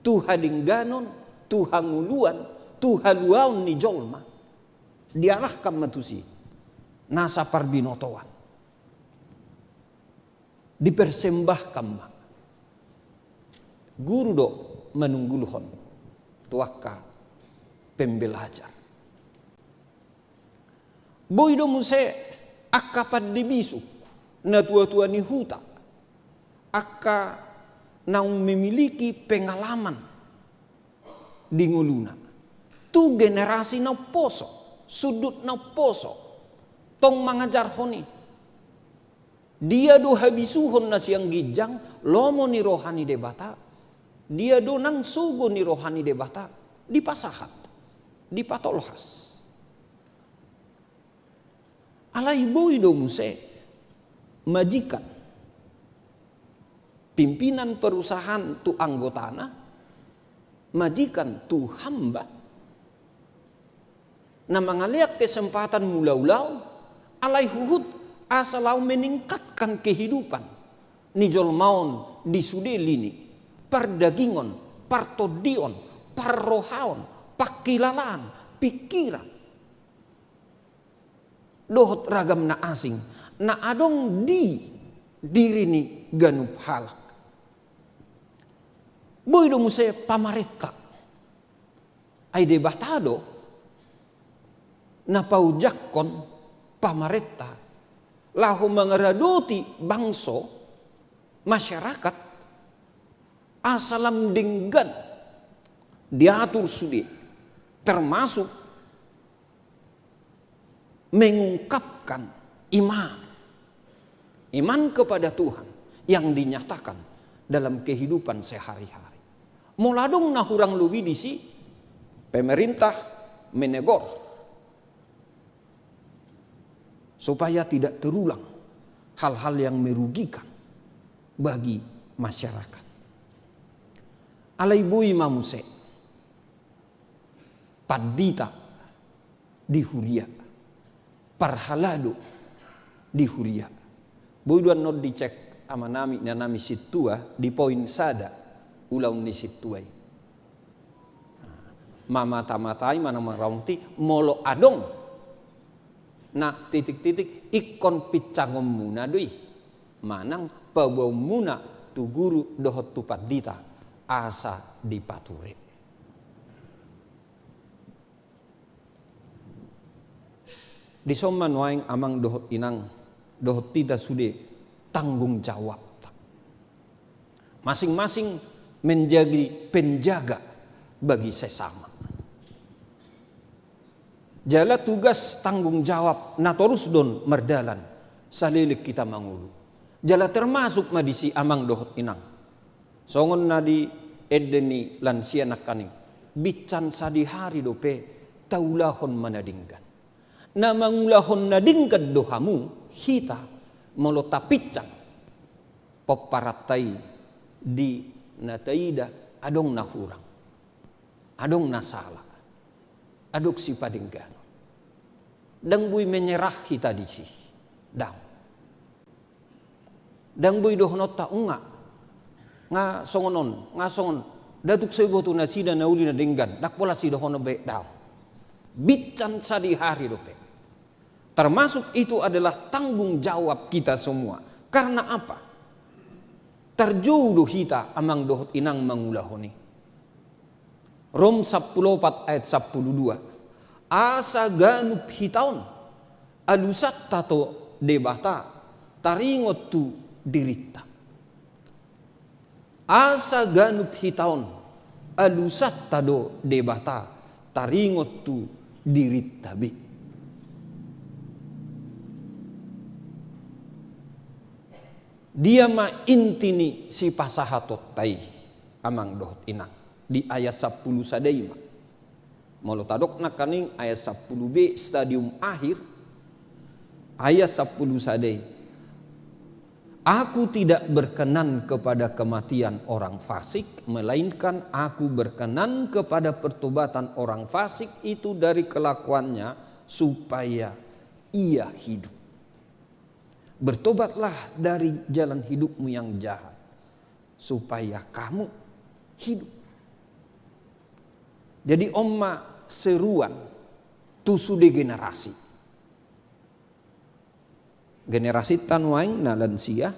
Tuhadingganon, tuhanguluan, tuhaluaun ni jolma. Diarahkan matusi nasa parbinotoan. Dipersembahkan guru do menungguluhon tuaka pembelajar. Boy do muse akapad dibisuk na tua-tua ni huta. Aka naung memiliki pengalaman di nguluna. Tu generasi na poso, sudut na poso. Tong mangajar honi. Dia do habisuhon na siyang gijang lomo ni rohani debata. Dia do nang sugo ni rohani debata di pasahat, di patolhas. Alay boy do muse majikan pimpinan perusahaan tu anggotana, majikan tu hamba na mangaliak kesempatan mulau-lau alai huhud asalau meningkatkan kehidupan ni jolmaon di sudelini perdagingon, partodion, parrohaon, pakilalaan, pikiran. Dohot ragam na asing na adong di diri ni ganup halak. Boy do muse pamareta ay debatado na paujakkon pamareta lahu mengeradoti bangso masyarakat asalam denggan diatur sudi termasuk mengungkapkan iman kepada Tuhan yang dinyatakan dalam kehidupan sehari-hari. Moladong nahurang luwi disi pemerintah menegor supaya tidak terulang hal-hal yang merugikan bagi masyarakat. Alai bui mamuse Padita di Huria, Parhalado di Huria. Boyduan not dicek ama nami situa di poin sada ulau ni situai. Mamata-matai mana maraunti molo adong. Nah titik-titik ikon picangom muna dui. Manang pabau muna tu guru dohot tu padita asa dipature. Di somman waing amang dohot inang dohot tita sude tanggung jawab. Masing-masing menjadi penjaga bagi sesama. Jala tugas tanggung jawab natorus don merdalan salilik kita mangulu. Jala termasuk madisi amang dohot inang. Songon nadi edeni lansia nakaning bican sadihari dope taulahon manadinggan. Na mangulahon nadinggan dohamu hita molotapicang poparatai di nataida adong nahurang adong nasala adok si padinggano dang bui menyerah kita di si dang bui dohonot ta unga nga songon datuk sebotu nasida nauli na dinggan dak pola si dohono be daw bican sadi hari dope. Termasuk itu adalah tanggung jawab kita semua. Karena apa? Terjuluh kita amang dohot inang mangulahoni. Rom 14 ayat 12. Asa ganup hitaon alusat tato debata taringot tu dirita. Asa ganup hitaon alusat tado debata taringot tu dirita bi. Dia ma intini si pasahatot tai amang dohot inang di ayat 10 sadaima. Molo tadok nakaning ayat 10b stadium akhir ayat 10 sadai. Aku tidak berkenan kepada kematian orang fasik, melainkan aku berkenan kepada pertobatan orang fasik itu dari kelakuannya supaya ia hidup. Bertobatlah dari jalan hidupmu yang jahat supaya kamu hidup. Jadi omma seruan tusude generasi. Generasi tanuaing na lansia,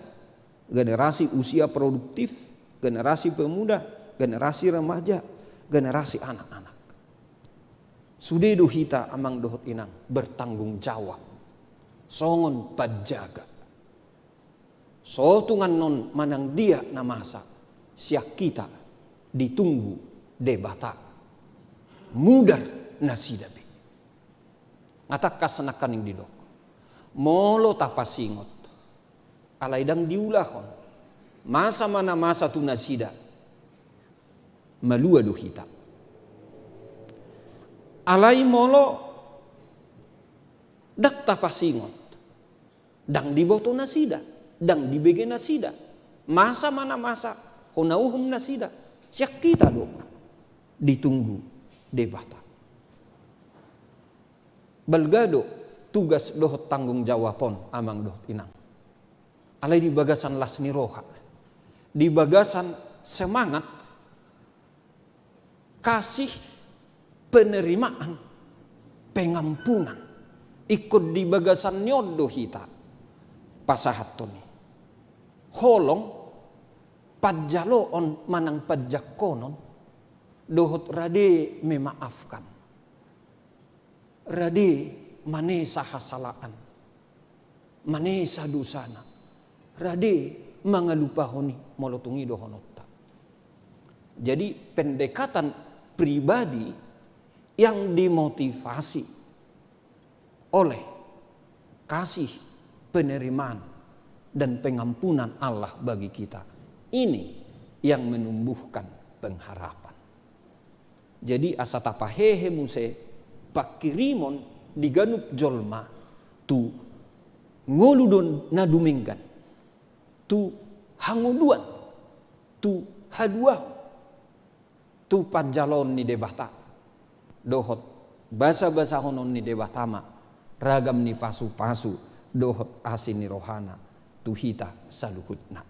generasi usia produktif, generasi pemuda, generasi remaja, generasi anak-anak. Sudedo hita amang dohot inang bertanggung jawab. Songon pajaga. So tungan non manang dia namasa siak kita ditunggu debata mudar nasidabi ngatak kasanakan yang didok molo tapasingot alaidang diulahon masa mana masa tu nasida malua duhita alai molo dak tapasingot dang diboto nasida dang dibege nasida masa mana masa honauhum nasida siak kita do ditunggu debata balgado tugas dohot tanggung jawabon amang dohot inang alai di bagasan lasni roha di bagasan semangat kasih penerimaan pengampunan ikut di bagasan nyodo hita pasahat toni holong pajaloon manang pajakonon dohot rade memaafkan rade manesa hasalaan manesa dosana rade mangalupahoni molotungi dohonotta. Jadi pendekatan pribadi yang dimotivasi oleh kasih penerimaan dan pengampunan Allah bagi kita. Ini yang menumbuhkan pengharapan. Jadi asatapa hehe muse pakirimon diganup jolma tu ngoludon naduminggan tu hanguduan tu haduah tu pajalon ni debata dohot basa-basa honon ni dewa tama ragam ni pasu-pasu dohot asin ni rohana tuhita saluhutna.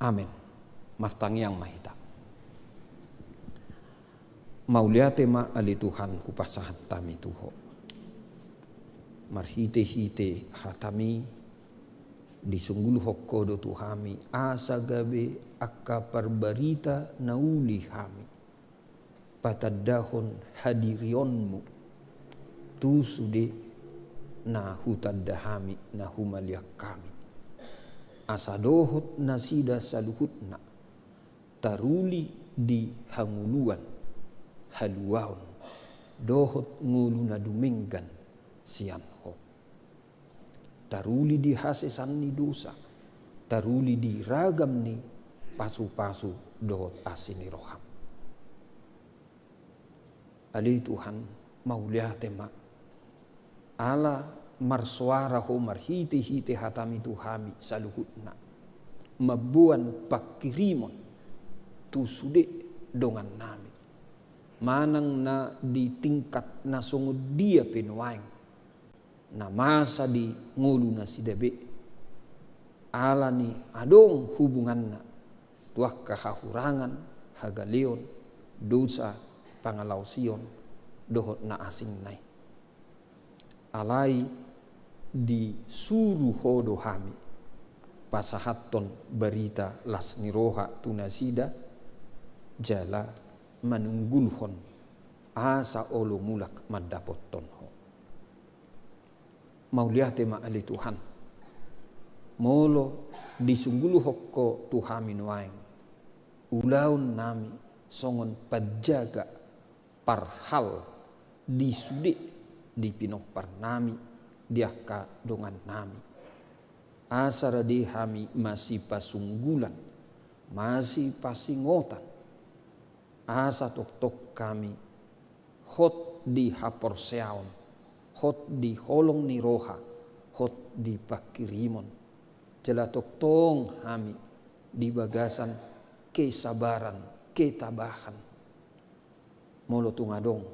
Amin. Martangiang mahita. Mauliate ma ali Tuhan kupasahan tami tuho. Marhite-hite hatami disunggul hokkodo tuhami asa gabe akka perbarita nauli hami patadahon hadirionmu tu sude na hutadahami na humaliak kami asa dohot nasida saluhutna taruli di hanguluan haluaon dohot ngulu na duminggan sian ho taruli di hasesan ni dosa taruli di ragam ni pasu-pasu dohot asini roham. Ali Tuhan mauliate ma ala marsuara ho marhite-hite hatami tuhami saluhutna mabuan pakirimon tu sude dongan nami manang na di tingkat na sungud dia pinuaing na masa di ngulu na sidebe ala ni adong hubungan na tuak kahahurangan hagaleon dosa pangalausion dohot na asing nai alai di suruh hodo hami pasahaton berita las niroha tunasida jala manunggulhon asa olo mulak madapoton ho. Mauliate ma ali Tuhan molo disunggulu hokko tuhami nuaing ulaun nami songon pajaga parhal disude di pinopar nami diaka dongan nami asara di hami masih pasunggulan masih pasingotan asa tok-tok kami hot di hapor seaon hot di holong ni roha hot di pakirimon jelatok tong hami di bagasan kesabaran ketabahan molo tungadong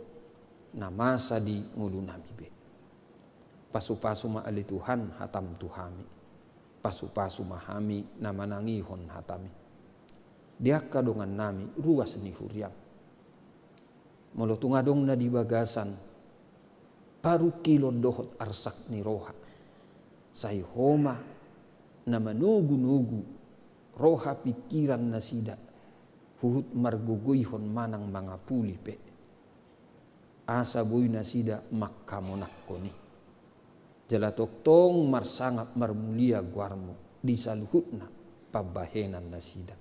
na masa di ngulu nami be pasu-pasu ma ali Tuhan hatam tuhami pasu-pasu mahami na manangihon hatami diaka dongan nami ruas ni huriam molo tungadong na di bagasan paru kilo dohot arsak ni roha say homa na manugu-nugu roha pikiran na sida huhut marguguyhon manang mga puli pe asa boy na sida makkamonakko ni jalatok tong marsangap marmulia guarmo di saluhutna pabahenan na sida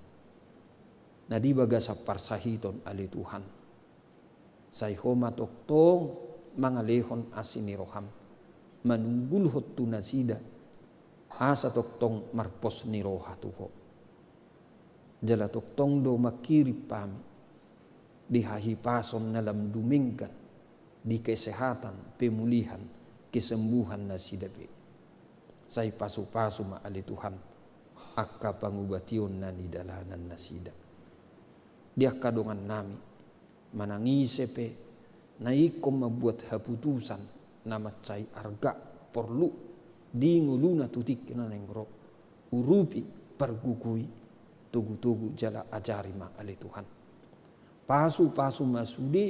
na di baga sa parsahiton ali Tuhan say homa tok tong mga lehon asini roham manunggulhot tu na sida asa tok tong marpos ni roha tuho jalatok tong do makirip pami di hahipason na lamduminggan di kesehatan pemulihan kesembuhan na sidabe say pasu-pasu ma ali Tuhan akka pangubation na ni dalanan na sida dia kadongan nami manangisepe na ikom mabuat haputusan na macay arga porlu di ngulu na tutik na nengro urupi pergukui tugu-tugu jala ajari ma ali Tuhan pasu-pasu masude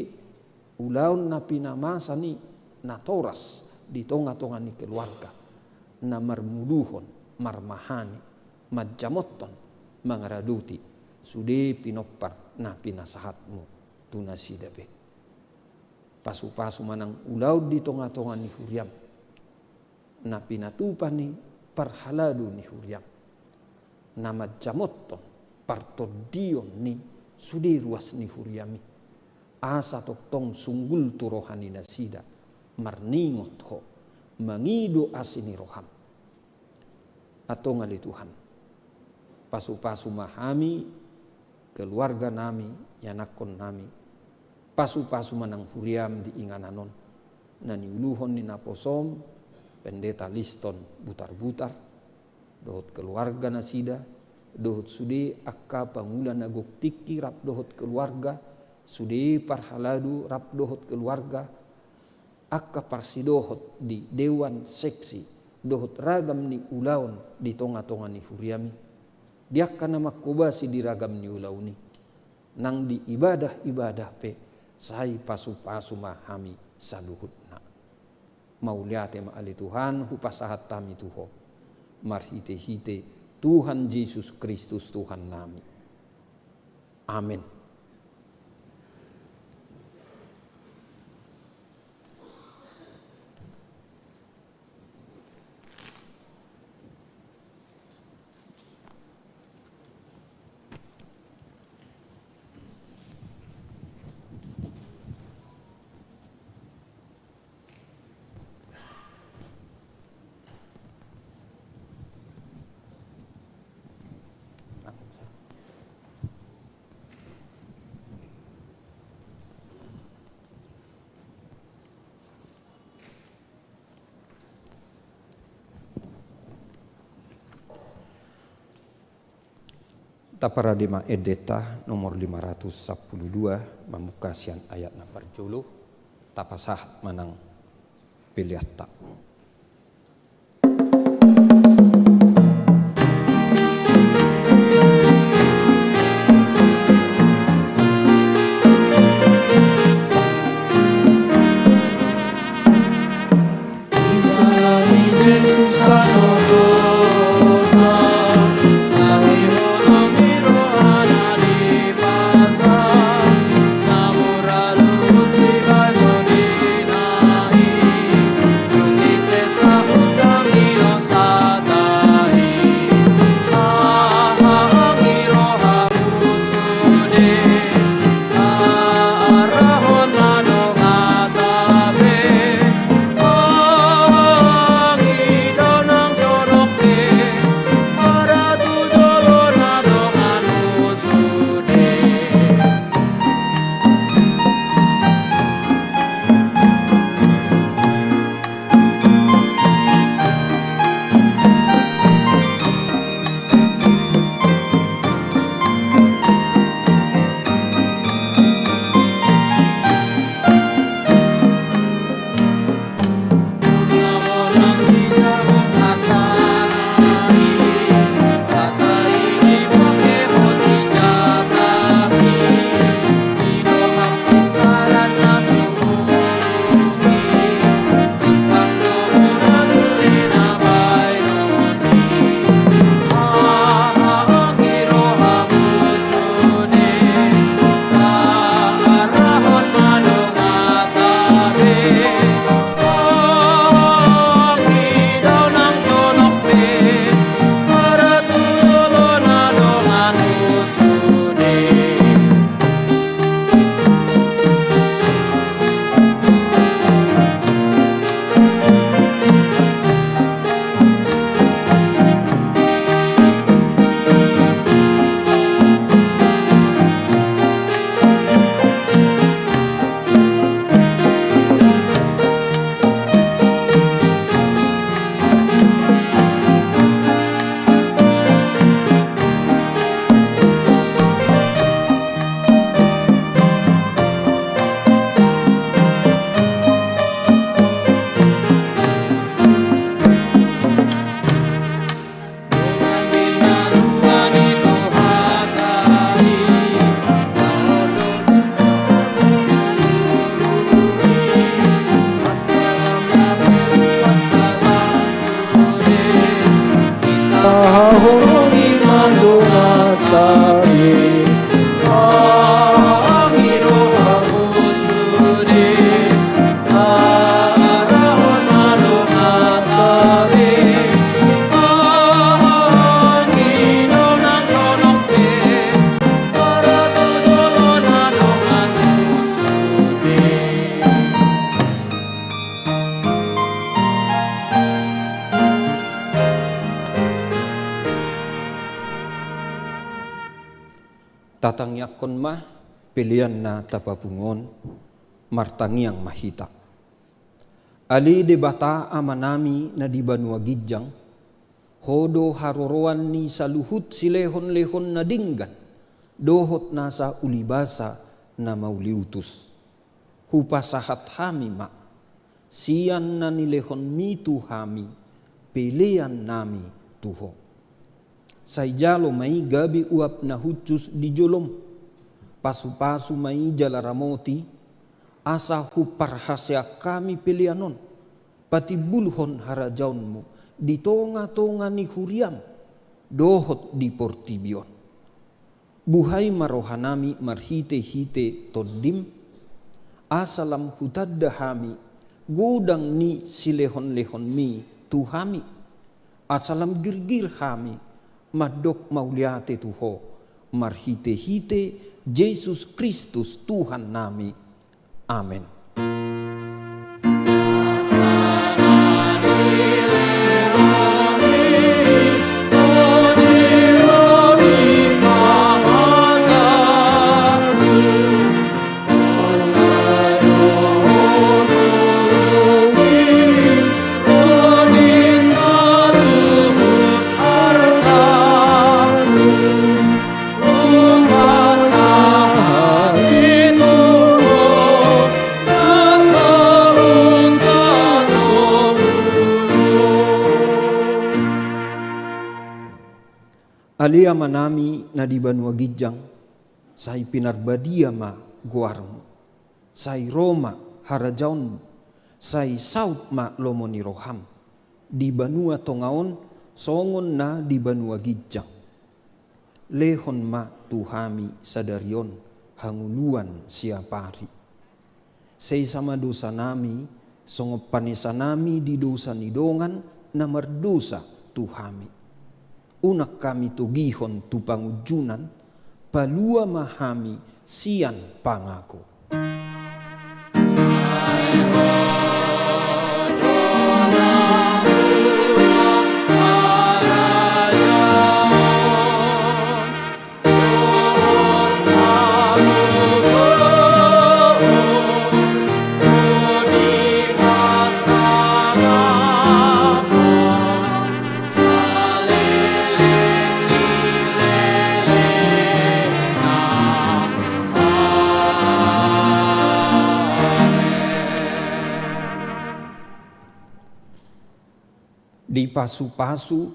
ulaun na pinamasa ni na toras di tonga-tonga ni keluarga na marmuduhon marmahani majamoton mangaraduti sude pinopar na pinasahatmu tunasidabe pasu-pasu manang ulaw di tonga-tonga ni huriam na pinatupan ni parhaladu ni huriam na majamoton partodion ni sude ruas ni huriami asa toktong sunggul tu rohani nasida marningot ho mangido asini roham atau ngali Tuhan pasu-pasu mahami keluarga nami yanakon nami pasu-pasu manang huriam di ingananon nani uluhon ni naposom pendeta liston butar-butar dohot keluarga nasida dohot sude akka pangulan nagok tiki rap dohot keluarga Sudi parhaladu rap dohot keluarga, akka parsidohot di dewan seksi, dohot ragam ni ulaun di tonga-tonga ni furiami. Diakka nama kubasi di ragam ni ulauni. Nang di ibadah-ibadah pe, sai pasu-pasu mahami saluhutna. Mauliate ma'ali Tuhan hupasahat tami tuho. Marhite-hite Tuhan Yesus Kristus Tuhan nami. Amin. Taparadima edeta nomor 512 mamukasian ayat na parjulu tapasahat manang pilihatta. Tatang yakon mah pilihan na tapabungon martangiang mahita. Ali debata amanami na di banua gijang, hodo haroroan ni saluhut silehon-lehon na dinggan, dohot nasa ulibasa na mauliutus. Hupasahat hami ma, sian na nilehon mi tuhami, pelean nami tuho. Sai jalo mai gabi uap na hucus di jolom, pasu-pasu mai jala ramoti, asa huparhasya kami peleanon, pati bulhon harajaunmu, di tonga-tonga ni huriam, dohot di portibion. Buhay marohanami marhite-hite todim, asalam hutadahami, godang ni silehon-lehon mi tuhami, asalam girgir hami, madok mauliate tuho, marhite-hite Yesus Kristus Tuhan nami. Amin. Alia manami na di Banua Gijang, sai pinarbadia ma guarmu, sai Roma harajaunmu, sai saut ma lomoni roham, di Banua Tongaon songon na di Banua Gijang. Lehon ma tuhami sadarion hanguluan siapari. Sei sama dosa nami, songop panesa nami di dosa nidongan na merdosa tuhami. Unak kami tugihon tu pangujunan, palua mahami sian pangako. Di pasu-pasu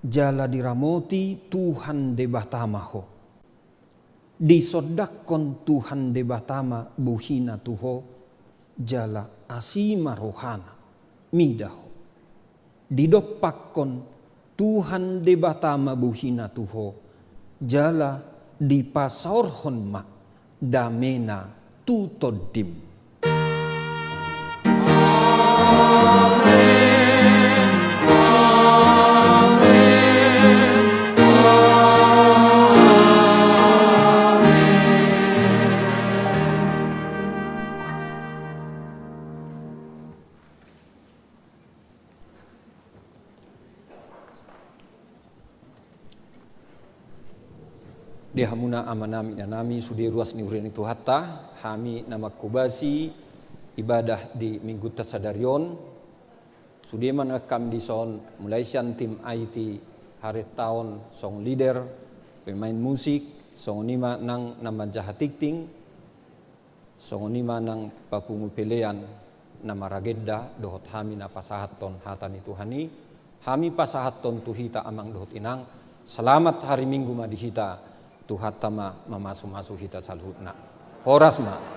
jala diramoti Tuhan debatamaho. Di sodakon Tuhan debatama buhina tuho jala asima rohana midaho. Di dopakon Tuhan debatama buhina tuho jala di pasaorhon ma damena tutodim. Di hamuna amanami nanami sudi ruas ni ureni tu hatta hami nama kubasi ibadah di Minggu Tasadarion sudi manakam di son mulai sian tim IT hari tahun song leader pemain musik song nima nang nama jahatikting song nima nang papungu pelean nama ragedda dohot hami na pasahaton hatani Tuhani hami pasahaton tuhita amang dohot inang selamat hari Minggu madihita Tuhatama mamasu-masu hita salhutna. Horas ma.